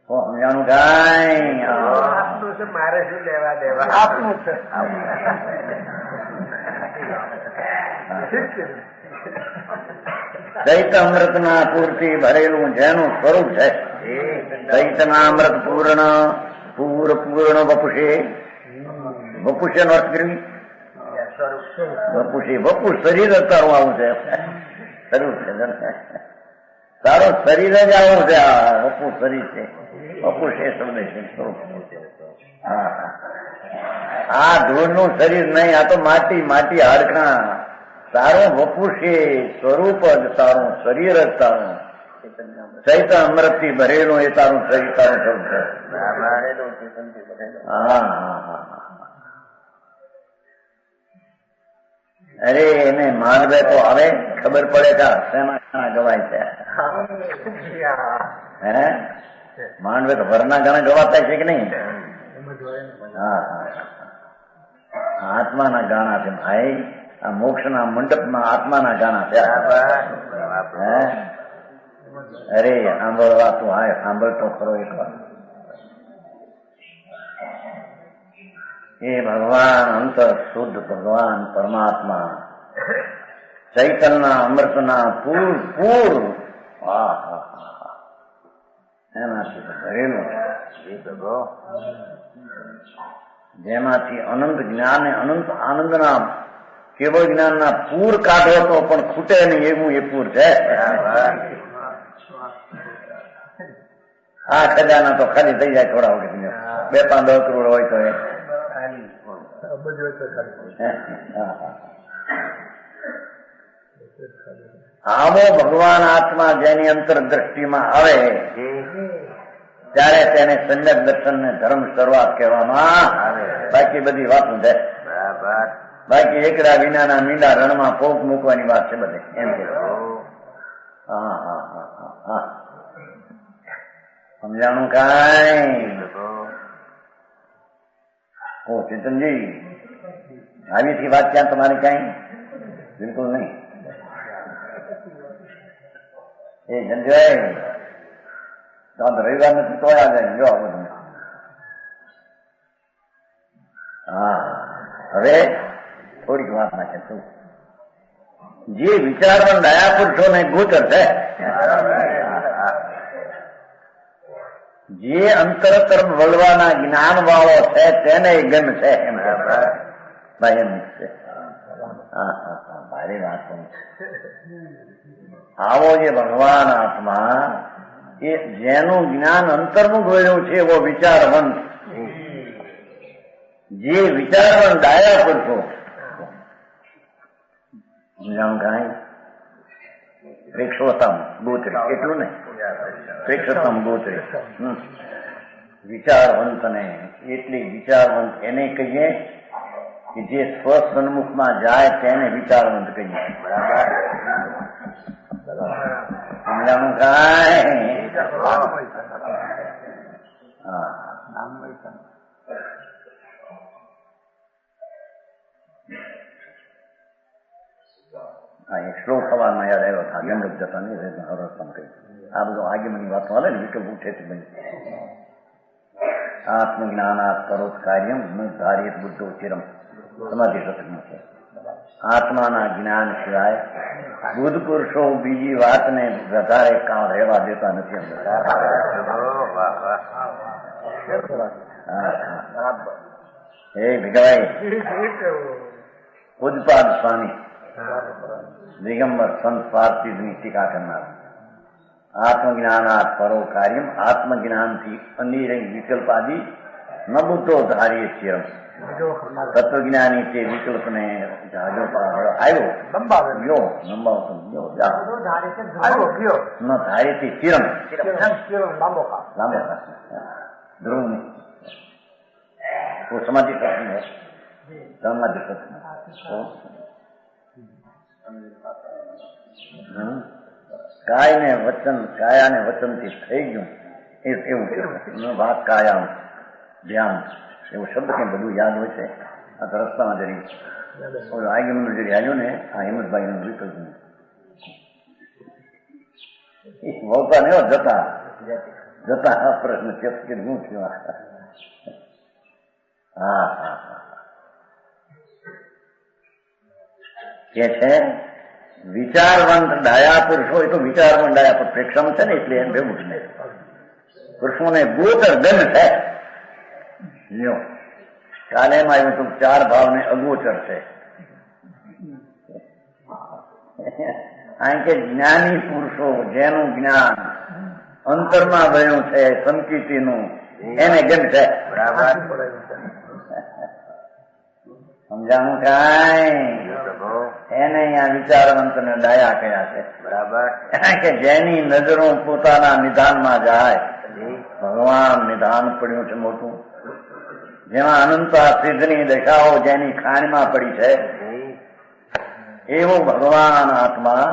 સમજાણું કાંઈ? આપનું છે, મારે શું લેવા દેવા? આપનું છે. દૈત અમૃતના પૂરથી ભરેલું જેનું સ્વરૂપ છે, દૈતના અમૃત પૂર્ણ પૂર્ણ વપુષે. વપુષે નો અર્થ કર્યું વપુષી. વપુ શરીર જ તારું આવું છે, શરીર છે તારું શરીર જ આવું છે. આ વપુ શરીર છે, વપુષે શબ્દ છે સ્વરૂપ. હા, આ ધૂળનું શરીર નહીં, આ તો માટી માટી હાડકાં. તારું વપુષે સ્વરૂપ જ તારું, શરીર જ તારું. ચૈત અમૃત થી ભરેલું એ તારું શરીર, તારું સ્વરૂપ છે. હા હા હા. અરે એને માંડવે તો આવે ખબર પડે કે શેના ગવાય છે. હે માંડવે તો ભરના ગાણા ગવાતા છે કે નહીં? હા હા, આત્માના ગાણા છે ભાઈ. આ મોક્ષના મંડપમાં આત્માના ગાણા છે. અરે સાંભળવા તું હાય, સાંભળતો ખરો એક વાર. એ ભગવાન અંતર શુદ્ધ ભગવાન પરમાત્મા ચૈતન્ય અમૃતના પૂર પૂર એનાથી ભરેલું જેમાંથી અનંત જ્ઞાન અનંત આનંદના કેવળ જ્ઞાનના પૂર કાઢો તો પણ ખૂટે નહીં એવું એ પૂર છે. આ ખજાના તો ખાલી થઈ જાય થોડા વખત, 2-5 કરોડ હોય તો આવો ભગવાન આત્મા જેની અંતર દ્રષ્ટિમાં આવે ત્યારે તેને સમ્યક દર્શન ને ધર્મ શરૂઆત કહેવામાં આવે. બાકી બધી વાતો છે. બાકી એકડા વિનાના મીંડા રણમાં પોક મૂકવાની વાત છે બધે એમ કે. હા હા હા હા હા, સમજાણું કાંઈ? ઓ ચેતનજી, આવી થી વાત ક્યાં તમારી? કાંઈ બિલકુલ નહીં. એ સંજય તો રવિવાર નથી તો આ જાય. જો બધું હા, હવે થોડીક વાત નાખે તું. જે વિચારવાન દયા પુરુષોને ગોચર છે, જે અંતર તરફ વળવાના જ્ઞાન વાળો છે તેને ગમ છે એમ ભાઈ. એમ છે. હા હા હા, ભારે વાત છે. આવો જે ભગવાન આત્મા એ જેનું જ્ઞાન અંતર્મુખ વળ્યું છે એવો વિચારવંત, જે વિચારવંત ડાયા પુરુષો કાંઈ પ્રેક્ષોત્તમ ગોત્રી એટલું ને, પ્રેક્ષોત્તમ ગોત્રી વિચારવંત ને એટલી વિચારવંત એને કહીએ કે જે સ્વસન્મુખમાં જાય તેને વિચારવંત કહીએ. બરાબર સમજાણું કાંઈ હા હા એક શ્લોક સવારમાં યાદ આવ્યો હતા ગંડક જતા નહીં હરસ પણ કહી આ બધું આગેમની વાતો હાલે ને વિકલ્પ ઉઠે છે બની આત્મજ્ઞાનાત કરોત કાર્યમ ન ધારિત બુદ્ધો ચિરમ સમાધિ શતકમાં છે આત્માના જ્ઞાન સિવાય બુદ્ધ પુરુષો બીજી વાતને વધારે કામ રહેવા દેતા નથી હે ભીખાભાઈ પૂજપાદ સ્વામી દિગંબર સંત પાર્થિવની ટીકા કરનાર આત્મજ્ઞાનાત પરો કાર્યમ આત્મજ્ઞાનથી અનિરંગ વિકલ્પાદી ન બુદ્ધો ધારીએ ચિરમ તત્વજ્ઞાની તે વિકલ્પને જાજો આવ્યો ગયો લંબાવતો ગયો ન ધારેથી ચિરમ લાંબો ધ્રુવ वो समाधि सत्संग है समाधि सत्संग કાયાને વચનથી થઈ ગયું એવું ભાગ કાયા ધ્યાન એવું શબ્દ કંઈ બધું યાદ હોય છે આ તો રસ્તામાં જરી આગેમનું જરી આવ્યું ને આ હિંમતભાઈ નું વિકલ્પ વળતા ને જતા પ્રશ્ન ચેતકે શું થયું હા હા હા કે છે વિચારવંત ડાયા પુરુષ હોય તો વિચારવંત ડાયા પર પ્રેક્ષમ છે ને એટલે એમ ભેગું છે પુરુષોને ગોચર ગન છે કાલે એમ આવ્યું તું 4 ભાવને અગોચર છે કારણ કે જ્ઞાની પુરુષો જેનું જ્ઞાન અંતરમાં વયું છે સંકિતિનું એને ગમ છે સમજાણું કાંઈ એને અહીંયા વિચારવંત ને ડાયા કયા છે બરાબર કે જેની નજરો પોતાના નિધાનમાં જાય ભગવાન નિધાન પડ્યું છે મોટું જેમાં અનંતા સિદ્ધની દશાઓ જેની ખાણમાં પડી છે એવું ભગવાન આત્મા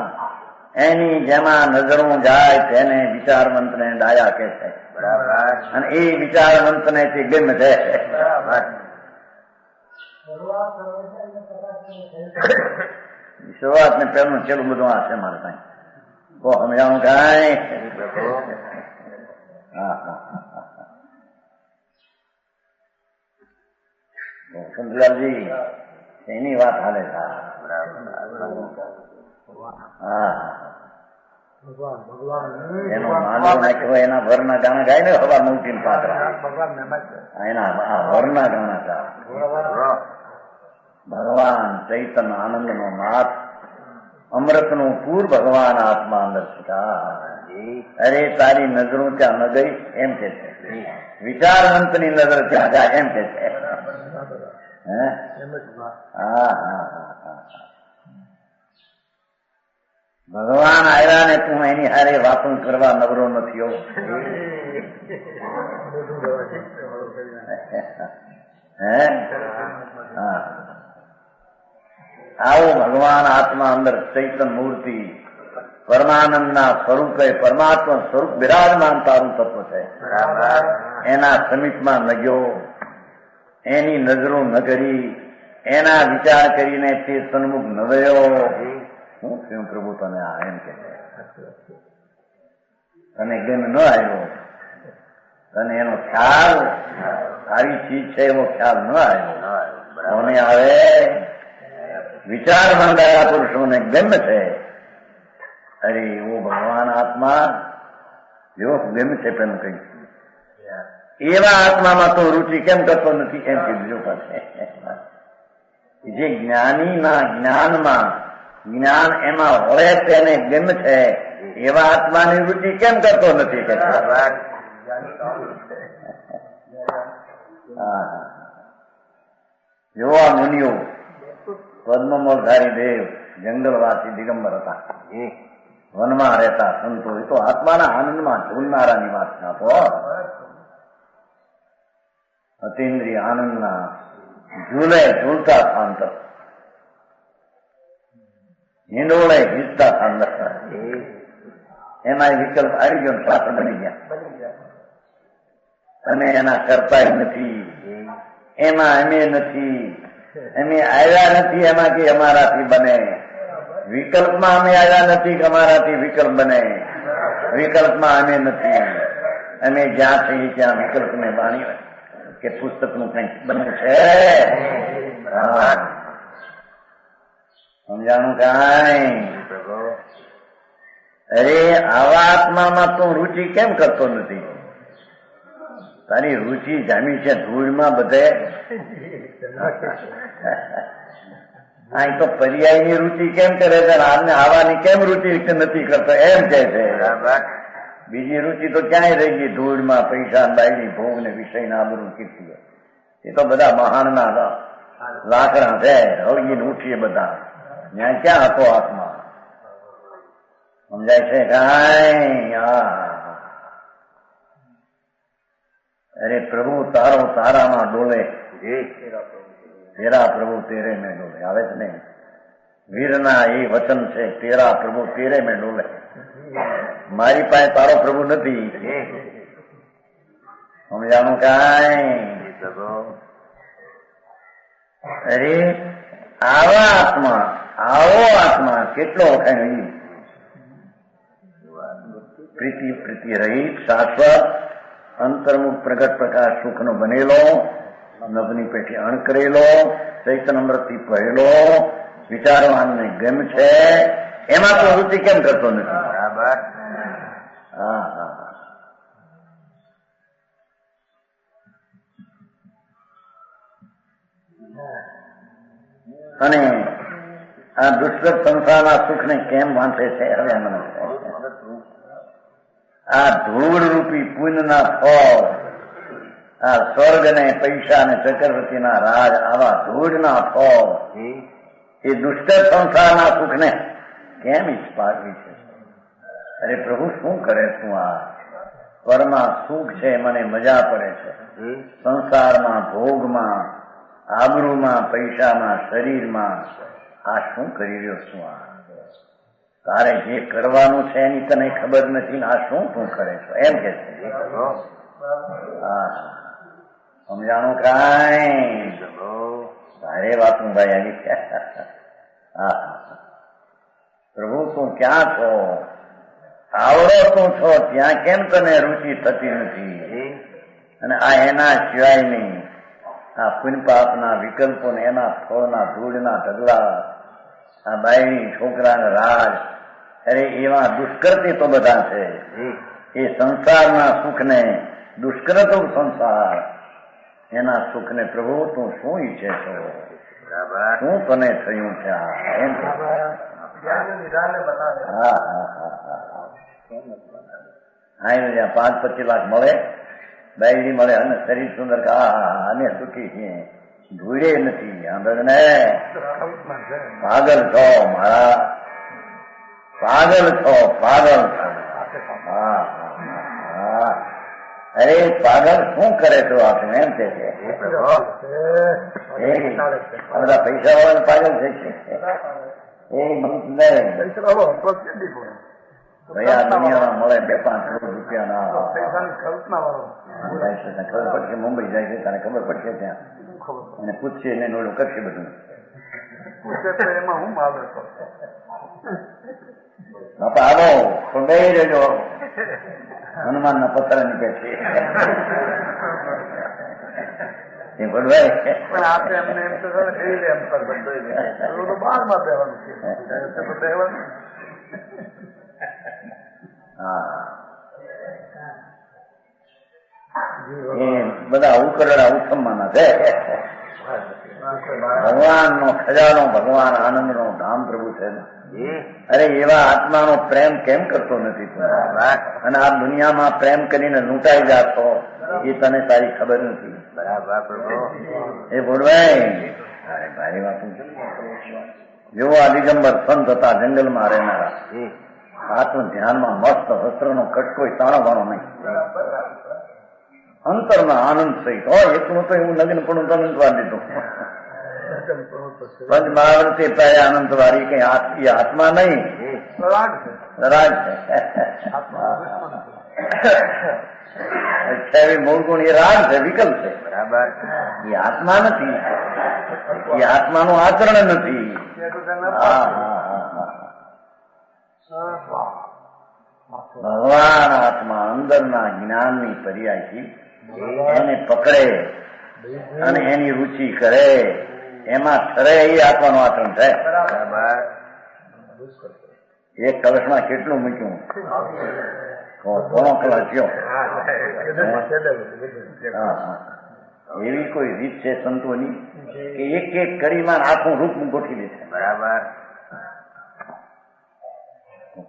એની જેમાં નજરો જાય તેને વિચારવંત ને ડાયા કે છે બરાબર અને એ વિચારવંત ને તે ગમ છે બરાબર શરૂઆત ને પહેલું છેલ્લું બધું આ છે મારે કઈ સમજાણું કઈ સુંદરલાલજી એની વાત હાલે એનો માંડવો નાખ્યો એના ભરના ગાણા ગાય ને હવા મૂકીને પાત્રા એના ભરના ગાણા ગા ભગવાન ચૈતન આનંદ નો નાથ અમૃત નું પૂર ભગવાન આત્મા અંદર શીખા અરે તારી નજરો ત્યાં ન ગઈ એમ કે છે વિચારવંત ની નજર ત્યાં જાય એમ કે છે ભગવાન આવ્યા ને તું એની હારે વાતો કરવા નવરો નથી આવો ભગવાન આત્મા અંદર ચૈતન મૂર્તિ પરમાનંદના સ્વરૂપે પરમાત્મા સ્વરૂપ બિરાજમાન તારું તત્વ છે એના સમીપમાં નગ્યો એની નજરો ન કરી એના વિચાર કરીને તે સન્મુખ નવ્યો હું થયું પ્રભુ તને આ એમ કે તને ગમ ન આવ્યો તને એનો ખ્યાલ સારી ચીજ છે એવો ખ્યાલ ન આવ્યો કોને આવે વિચાર મંડાયા પુરુષોને ગમ છે અરે એવો ભગવાન આત્મા જેવો ગમ છે પેલું કઈ એવા આત્મામાં તો રુચિ કેમ કરતો નથી એમ કીધું પાસે જે જ્ઞાની ના જ્ઞાનમાં જ્ઞાન એમાં વળે તેને ગમ છે એવા આત્માની રુચિ કેમ કરતો નથી કે જોવા મુનિઓ પદ્મમોલધારી દેવ જંગલવાસી દિગંબર હતા વનમાં રહેતા સંતો એ તો આત્માના આનંદમાં ઝૂલનારાની વાત છે તો અતિન્દ્રિય આનંદના ઝૂલે ઝૂલતા શાંત હિંડોળે ભીજતા શાંત એમાં વિકલ્પ આવી ગયો, પાત્ર બની ગયા. અમે એના કરતા નથી, એમાં અમે નથી, અમે આવ્યા નથી એમાંથી અમારાથી બને. વિકલ્પમાં અમે આવ્યા નથી કે અમારાથી વિકલ્પ બને. વિકલ્પમાં અમે નથી. અમે જ્યાં છીએ ત્યાં વિકલ્પને માની કે પુસ્તકનું કંઈક બને છે. સમજાણું કાંઈ? અરે આવા આત્મામાં તું રુચિ કેમ કરતો નથી? તારી રુચિ જામી છે ધૂળમાં બધે. અહીં તો પર્યાયની રુચિ કેમ કરે છે, આવાની કેમ રુચિ નથી કરતો એમ કે છે. બીજી રુચિ તો ક્યાંય રહી ગઈ? ધૂળમાં, પૈસા, બાયડી, ભોગ ને વિષયના આબરૂ કીર્તિ. એ તો બધા મહાનના લાકડા છે, હળગીને ઉઠીએ બધા. ત્યાં ક્યાં હતો આત્મા? સમજાય છે કાંઈ? અરે પ્રભુ તારો તારામાં ડોલે, તેરા પ્રભુ તેરે મેં ડોલે. આવે છે ને વીરના એ વચન છે, તેરા પ્રભુ તેરે મેં ડોલે. મારી પાસે તારો પ્રભુ નથી. સમજાણું કાંઈ? અરે આવા આત્મા, આવો આત્મા કેટલો વખાય? પ્રીતિ પ્રીતિ રહિત શાશ્વત અંતર્મુખ પ્રગટ પ્રકાશ સુખનો બનેલો, નભની પેઠી અણકરેલો, ચૈતન અમૃતથી પહેલો, વિચારવાનને ગમ છે. એમાં તો રુચિ કેમ કરતો નથી? બરાબર. હા. અને આ દુષ્કૃત સંસારના સુખને કેમ વાંચે છે? હવે મને આ ધૂળ રૂપી પુણ્યના ફળ, આ સ્વર્ગ ને પૈસા ને ચક્રવર્તીના રાજ, આવા ધૂળના ફળ એ દુષ્કર સંસારના સુખને કેમ ઈચ્છાવી છે? અરે પ્રભુ શું કરે છું? આ પરમાં સુખ છે, મને મજા પડે છે. સંસારમાં, ભોગમાં, આબરૂમાં, પૈસામાં, શરીરમાં આ શું કરી રહ્યો છું? આ તારે જે કરવાનું છે એની તને ખબર નથી ને આ શું તું કરે છો? એમ કે છે. સમજાણું કાંઈ? તારે વાતું ભાઈ આવી છે. પ્રભુ તું ક્યાં છો? આવડો તું છો ત્યાં કેમ તને રુચિ થતી નથી? અને આ એના સિવાય નહીં, આ પુણ્યપાપના વિકલ્પો ને એના ફળના ધૂળના ઢગલા, આ બાયડી છોકરાના રાજ, અરે એવા દુષ્કૃત્ય તો બધા છે. એ સંસારના સુખને, દુષ્કૃતો સંસાર, એના સુખને પ્રભુ તું શું ઈચ્છે છો? શું તને થયું છે? એમ હા 5-25 લાખ મળે, બાયડી મળે અને શરીર સુંદર, અને સુખી છીએ, ધૂળે નથી. આંધળને પાગલ છો મારા, પાગલ છો, પાગલ છો. અરે પાગલ શું કરે છો આપણે? એમ કે છે બધા પૈસા વાળા પાગલ છે. દુનિયામાં મળે 2-5 કરોડ રૂપિયા ખબર પડશે. મુંબઈ જાય છે તને ખબર પડશે, ત્યાં અને પૂછશે એને નોડું કરશે બધું. બાપા આવો પણ બે રહેજો, હનુમાન ના પથ્થર નીકળે છે. પણ આપણે એમને એમ તો બારમાં બેવાનું છે. એ બધા ઉકરડા ઉત્તમમાં છે. ભગવાનનો ખજાનો, ભગવાન આનંદનો ધામ પ્રભુ છે. અરે એવા આત્માનો પ્રેમ કેમ કરતો નથી તું? અને આ દુનિયામાં પ્રેમ કરીને લૂંટાઈ જાતો એ તને તારી ખબર નથી. બરાબર એ બોલવાય ભારી વાત. જેવો આ દિગંબર સંત હતા જંગલમાં રહેનારા, આત્મ ધ્યાનમાં મસ્ત વસ્ત્રનો કટકો તાણવાનો નહીં, અંતરના આનંદ સહિત હોય એટલું તો એવું લગ્ન પણ તમે વાર દીધું. પંચ મહાવૃત્તિ પહેરે અનંત વાળી કઈ એ આત્મા નહીં, રાગ છે. રાગ છે. અઠ્યાવી મૂળ ગુણ એ રાગ છે, વિકલ્પ છે. બરાબર. એ આત્મા નથી, એ આત્માનું આચરણ નથી. ભગવાન આત્મા અંદરના જ્ઞાનની પર્યાયથી એને પકડે અને એની રુચિ કરે, એમાં ઠરે એ આત્માનું આચરણ થાય. બરાબર. એક કલશમાં કેટલું મૂક્યું? પોણો કલાક થયો. એવી કોઈ રીત છે સંતોની કે એક એક કડીમાં આખું રૂપ ગોઠવી દે છે. બરાબર.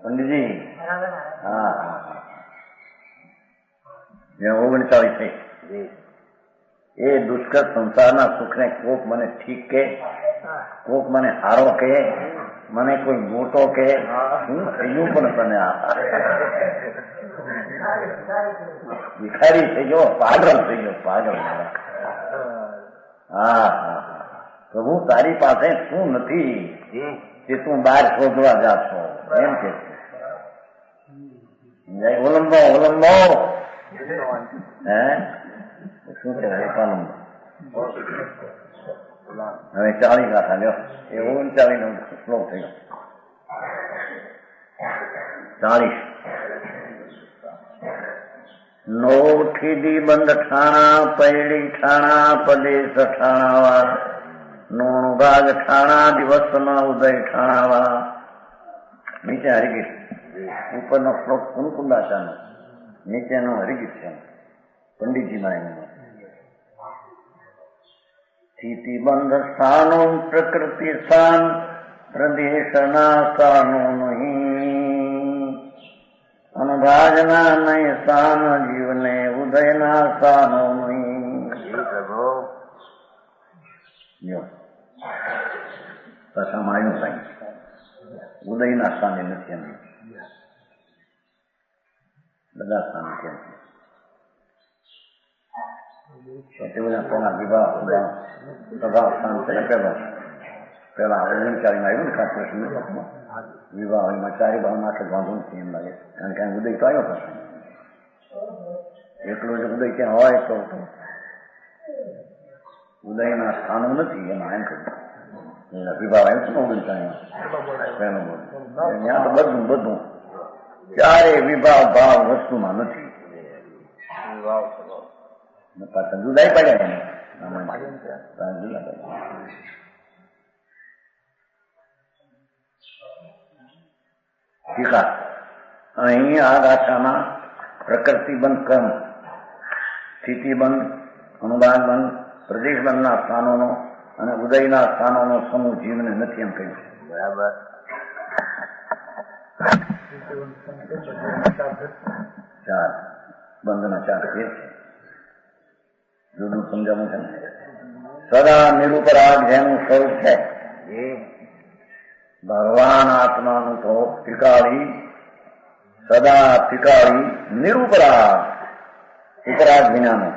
પંડિતજી, હા, 39 છે. એ દુષ્કર સંસારના સુખને કોક મને ઠીક કે, કોક મને હારો કે, મને કોઈ મોટો કે, શું થયું પણ તને ભિખારી થઈ ગયો, પાગલ થઈ ગયો, પાગલ. હા, પ્રભુ તારી પાસે શું નથી કે તું બહાર શોધવા જા છો, એમ કે ઓલંબો ઓલંબો. હે શું છે? હવે 40 ગાથા લ્યો. એ 39 નો શ્લોક થયો. 40. નોઠીદી બંધ ઠાણા, પૈડી ઠાણા, પદેશ ઠાણાવા, નોણ ભાગ ઠાણા, દિવસમાં ઉદય ઠાણાવા. નીચે હરિગીત. ઉપરનો શ્લોક કુનકુંદાચાનો, નીચેનો હરિગીત છે પંડિતજીના. એમાં સ્થિતિ બંધ સ્થાનો પ્રકૃતિ સ્થાન, પ્રદેશના સ્થાનો નહીં, અનુભાજના નહીં સ્થાન, જીવને ઉદયના સ્થાનો નહીં. કથામાં આવ્યું સાહેબ, ઉદયના સ્થાને નથી. એમ બધા સ્થાન છે. પેલા વિવાહ સભા સ્થાન છે. પેલા 39 આવ્યું ને ખાસ વિવાહ એમાં ચારે બાજુ નાખે વાંધો નથી એમ લાગે, કારણ કે ઉદય તો આવ્યો થશે. એટલું જ ઉદય ક્યાં હોય તો ઉદયના સ્થાનો નથી એમાં. એમ કહ્યું વિવાહ આવ્યું છે ને 39 ત્યાં તો બધું ક્યારે વિભાવ ભાવ વસ્તુમાં નથી. પાછા જુદાઈ પડ્યા ટીકા. અહીં આ ગાથામાં પ્રકૃતિબંધ કર્મ, સ્થિતિબંધ, અનુદાનબંધ, પ્રદેશબંધના સ્થાનોનો અને ઉદયના સ્થાનોનો સમૂહ જીવને નથી એમ કહ્યું છે. બરાબર. ચાર બંધના 4 ફેર છે. જુદું સમજાવું છે ને. સદા નિરુપરાગ જેનું સ્વરૂપ છે ભગવાન આત્માનું તો ત્રિકાળી, સદા ત્રિકાળી, નિરુપરાગ, ઉપરાગ વિનાનો,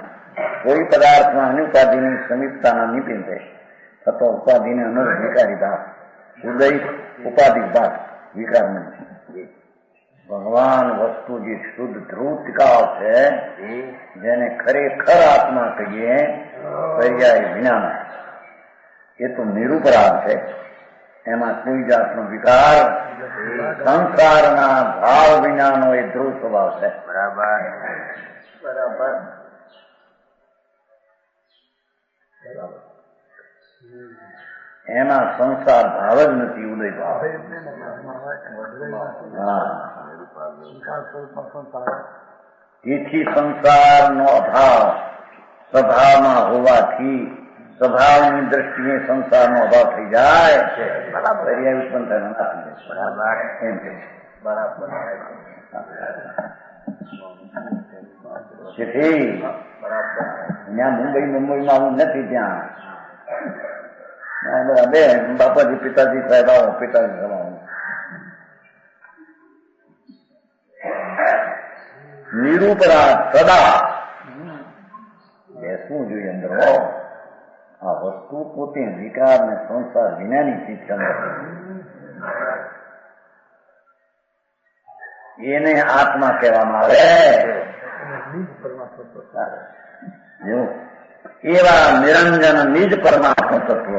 કોઈ પદાર્થમાં અનુપાધિની સમીપતાના નિપિંતે થતો ઉપાધિને અનુરૂપ વિકારી ભાગ, ઉદય ઉપાધિક ભાગ, વિકાર નથી. ભગવાન વસ્તુ જે શુદ્ધ ધ્રુવ ટીકાવ છે, જેને ખરેખર આત્મા કહીએ, પર્યાય વિનાનો, એ તો નિરુપરાગ છે. એમાં કોઈ જાતનો વિકાર, સંસારના ભાવ વિનાનો એ ધ્રુવ સ્વભાવ છે. બરાબર. બરાબર. એમાં સંસાર ભાવ જ નથી, ઉદય ભાવ. તેથી સંસારનો અભાવ સ્વભાવમાં હોવાથી સ્વભાવની દ્રષ્ટિએ સંસારનો અભાવ થઈ જાય, પર્યાય ઉત્પન્ન થાય. એમ કે બરાબર. તેથી ત્યાં મુંબઈમાં હું નથી, ત્યાં બે બાપાજી પિતાજી સાહેબ આવો, પિતાજી સાહેબ નિરૂપરા સદા બેસવું જોઈએ અંદર. આ વસ્તુ પોતે વિકાર ને સંસાર વિનાની ચીજ છે. એને આત્મા કહેવામાં આવે. એવા નિરંજન નિજ પરમાત્મા તત્વ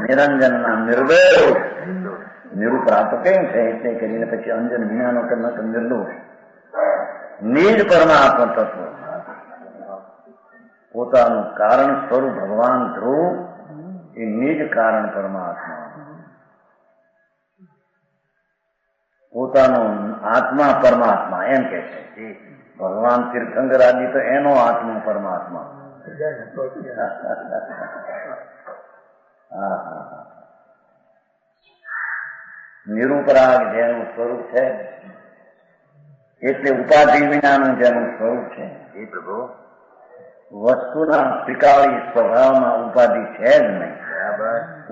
નિરંજનના નિર્દોષ નિરૂપરા તો કેમ છે એટલે કરીને પછી અંજન વિનાનો કર્મ નિર્દોષ નિજ પરમાત્મા તત્વ પોતાનું કારણ સ્વરૂપ ભગવાન ધ્રુવ એ નિજ કારણ પરમાત્મા પોતાનો આત્મા પરમાત્મા એમ કે છે. ભગવાન તીર્થંકર આદિ તો એનો આત્મા પરમાત્મા. નિરૂપરાગ જેનું સ્વરૂપ છે એટલે ઉપાધિ વિનાનું જેનું સ્વરૂપ છે એ પ્રભુ વસ્તુના ત્રિકાળી સ્વભાવમાં ઉપાધિ છે જ નહીં.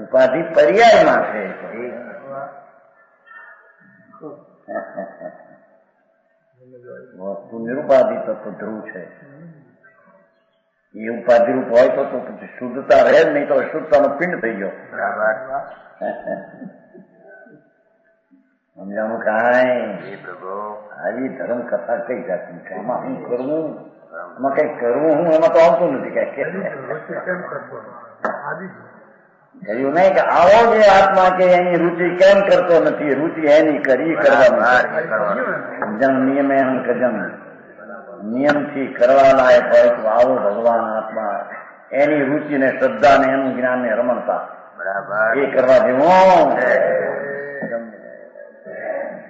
ઉપાધિ પર્યાયમાં છે. વસ્તુ નિરુપાધિ તત્વ ધ્રુવ છે. એ ઉપાધિ રૂપ હોય તો પછી શુદ્ધતા રહે જ નહીં તો અશુદ્ધતાનો પિંડ થઈ ગયો. સમજાણું કાંઈ આવી ધર્મ કથા કઈ જાતની છે? આમાં શું કરવું, એમાં કઈ કરવું હું એમાં તો આવતું નથી. કઈ કહ્યું નહીં કે આવો જે આત્મા કે એની રુચિ કેમ કરતો નથી, રુચિ એની કરી કરવાનું નિયમ એમ કજમ નિયમથી કરવા લાયક હોય તો આવો ભગવાન આત્મા એની રુચિ ને શ્રદ્ધા ને એનું જ્ઞાન ને રમણતા એ કરવા જેવું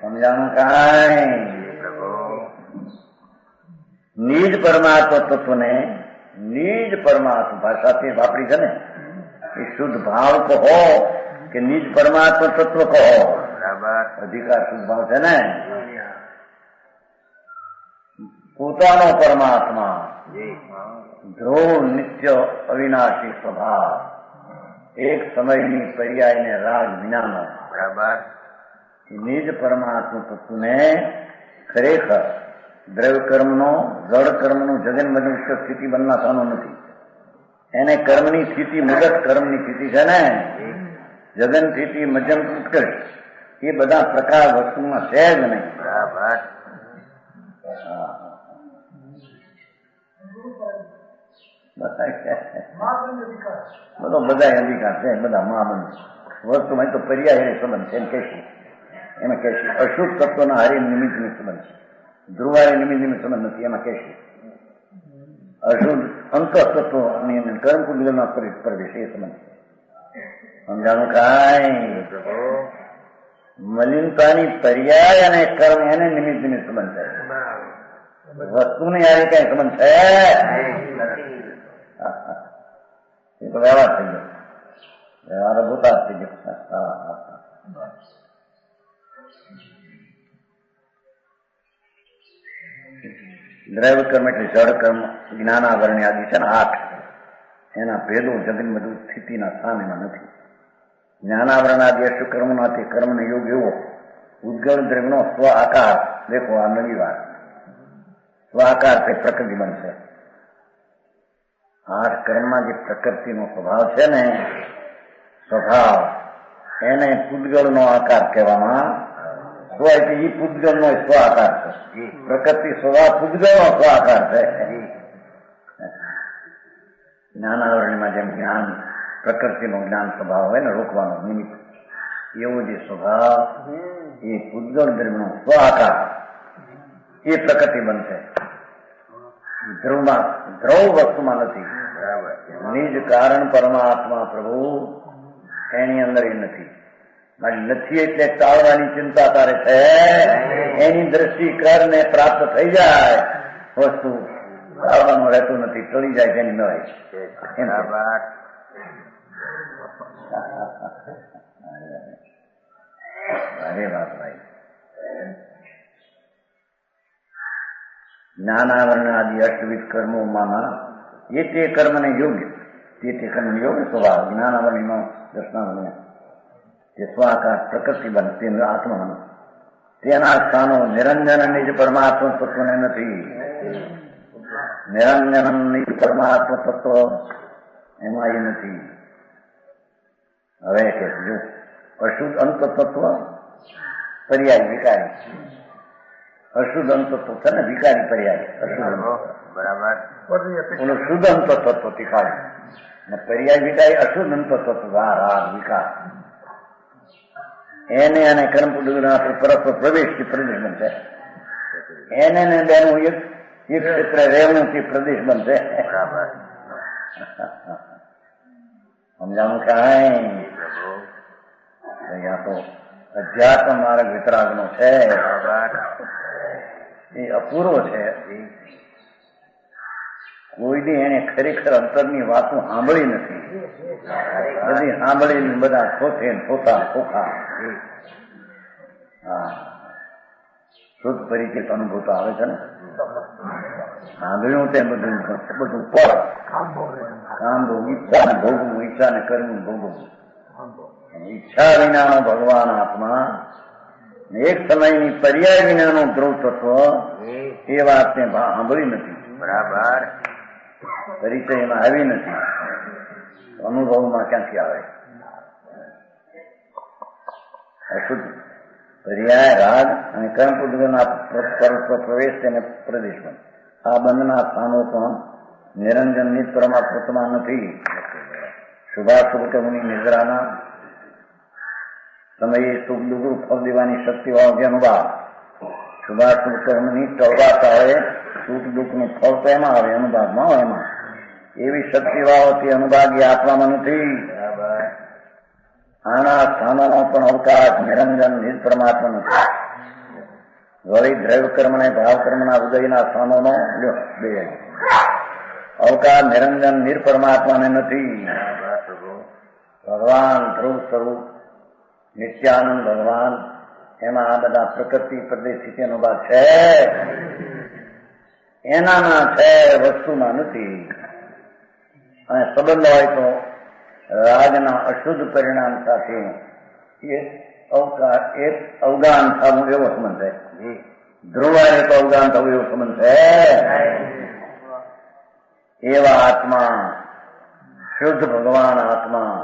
સમજાણું કાંઈ. નિજ પરમાત્મા તત્વને નિજ પરમાત્મા ભાષાથી વાપરી છે ને એ શુદ્ધ ભાવ કહો કે નિજ પરમાત્મા તત્વ કહો, અધિકાર શુદ્ધ ભાવ છે ને. પોતાનો પરમાત્મા ધ્રુવ નિત્ય અવિનાશી સ્વભાવ એક સમયની પર્યાયને રાગ વિનાનો નિજ પરમાત્મા તત્વને ખરેખર દ્રવ્ય કર્મનો જળ કર્મનો જગન મનુષ્ય સ્થિતિ બનનાથાનો નથી. એને કર્મની સ્થિતિ મુદત કર્મની સ્થિતિ છે ને જગન સ્થિતિ મધ્યમ ઉત્કર્ષ એ બધા પ્રકાર વસ્તુમાં છે જ નહીં. બધો બધા અધિકાર છે, બધા મહાબંધ વસ્તુમાં તો પર્યાય સંબંધ છે એમ કહેશું. એમાં કહેશું અશુદ્ધ તત્વના હરિ નિમિત્તની સંબંધ છે, ધ્રુવારી નિમિત્તની સંબંધ નથી. એમાં કહેશું અશુદ્ધ અંતઃતત્વ અને કર્મ કુંડલીના પ્રવેશ એ સંબંધ છે. સમજાણું કાંઈ? મલિનતાની પર્યાય અને કર્મ એને નિમિત્તની સંબંધ છે, વસ્તુને યારે કઈ સંબંધ છે એ તો વ્યવહાર થઈ ગયો, વ્યવહાર ભૂતાર થઈ ગયો. દ્રવ્ય કર્મ એટલે જળ કર્મ જ્ઞાનાવરણી આદિ છે ને 8 એના ભેદો જગન બધું સ્થિતિના સ્થાનમાં નથી. જ્ઞાનાવરણ આદિ અશુ કર્મના તે કર્મનો યોગ એવો ઉદ્ગલ દ્રવ્યનો સ્વ આકાર દેખો આ નવી વાત સ્વ આકાર તે પ્રકૃતિ બનશે. 8 કર્મમાં જે પ્રકૃતિનો સ્વભાવ છે ને સ્વભાવ એને પૂતગળનો આકાર કહેવામાં હોય કે એ પૂતગળનો સ્વ આકાર છે. પ્રકૃતિ સ્વભાવ પૂતગળનો સ્વ આકાર છે. જ્ઞાનાવરણીમાં જેમ જ્ઞાન પ્રકૃતિનો જ્ઞાન સ્વભાવ હોય ને રોકવાનો નિમિત્ત એવો જે સ્વભાવ એ પૂતગળ દ્રવ્યનો સ્વ આકાર એ પ્રકૃતિ બનશે. ધ્રુવ વસ્તુમાં નથી. નિજ કારણ પરમાત્મા પ્રભુ એની અંદર એ નથી. નથી એટલે ટાળવાની ચિંતા તારે છે. એની દ્રષ્ટિ કરને પ્રાપ્ત થઈ જાય વસ્તુ ટાળવાનું રહેતું નથી, ટળી જાય તેની ન હોય. અરે વાત ભાઈ જ્ઞાનાવરણ આદિ અષ્ટવિધ કર્મોમાં એ તે કર્મને યોગ્ય તે કર્મ યોગ્ય સ્વભાવ જ્ઞાનાવરણીનો દર્શનાવરણ તે સ્વાકાર પ્રકૃતિ બને તે આત્મા તેના સ્થાનો નિરંજન નિજ પરમાત્મા તત્વને નથી. નિરંજન પરમાત્મ તત્વ એમાં એ નથી. હવે કે જો અશુદ્ધ અંત તત્વ પર્યાય વિકારી, અશુદ્ધ અંત તત્વ છે ને વિકારી પર્યાય અશુદ્ધ બરાબર. ઓલું શુદ્ધ અંત તત્વ તીખાય ને પર્યાય વિકારી અશુદ્ધ અંત તત્વ રાગ વિકાર એને અને કર્મપુડના પરસ્પર પ્રવેશથી પ્રદેશ બનશે. એને ને બેનું એક ક્ષેત્ર રહેવાથી પ્રદેશ બનશે. બરાબર. સમજાણું કાંઈ અહીંયા તો અધ્યાત્મ માર્ગ વિતરાગનો છે એ અપૂર્વ છે. કોઈની એને ખરેખર અંતરની વાતો સાંભળી નથી. બધી સાંભળેલી બધા ખોથે ખોખા શુદ્ધ પરિચિત અનુભૂત આવે છે ને. સાંભળ્યું તે બધું પર કામ ભોગવું, ઈચ્છા ભોગવું, ઈચ્છા ને કરવું ભોગવવું. ઈચ્છા વિનાનો ભગવાન આત્મા, એક સમયની પર્યાય વિનાનો ધ્રુવ તત્વ, એ વાતને સાંભળી નથી. બરાબર. પરિચય એમાં આવી નથી. અનુભવમાં ક્યાંથી આવે? અશુદ્ધ પર્યાય રાગ અને કર્મપુદ્ગલના પ્રવેશ તેને પ્રદેશ બને. આ બંધના સ્થાનો પણ નિરંજન નિજ પરમાત્મા નથી. શુભાશુભ કર્મની નિદ્રાના સમયે સુખ દુઃખ ફળ દેવાની શક્તિ વાળો જે અનુભવ, શુભાશુભ કર્મની ટળવા કાળે સુખ દુઃખનું ફળ તો એમાં આવે, અનુભાગમાં હોય એમાં. એવી શક્તિ વાળો તે અનુભાગી આત્મામાં નથી. આના સ્થાનોનો પણ અવકાશ નિરંજન નિજ પરમાત્મા નથી. વળી દ્રવ્ય કર્મ અને ભાવ કર્મના ઉદયના સ્થાનોનો બે અવકાશ નિરંજન નિર પરમાત્માને નથી. ભગવાન ધ્રુવ સ્વરૂપ નિત્યાનંદ ભગવાન, એમાં આ બધા પ્રકૃતિ પ્રદેશ સ્થિતિનો ભાગ છે. એનામાં છે, વસ્તુમાં નથી. અને સંબંધ હોય તો રાજના અશુદ્ધ પરિણામ સાથે એ અવગાન થવું એવો સંબંધ છે. ધ્રુવાય તો અવગાન થવું એવો સંબંધ છે. એવા આત્મા, શુદ્ધ ભગવાન આત્મા,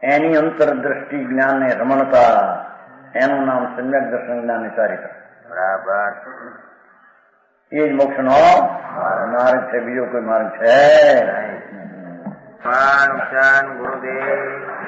એની અંતરદ્રષ્ટિ જ્ઞાનને રમણતા, એનું નામ સમ્યક દર્શન જ્ઞાન ચારિત્ર. બરાબર. એ જ મોક્ષનો માર્ગ છે, બીજો કોઈ માર્ગ છે. ગુરુદેવ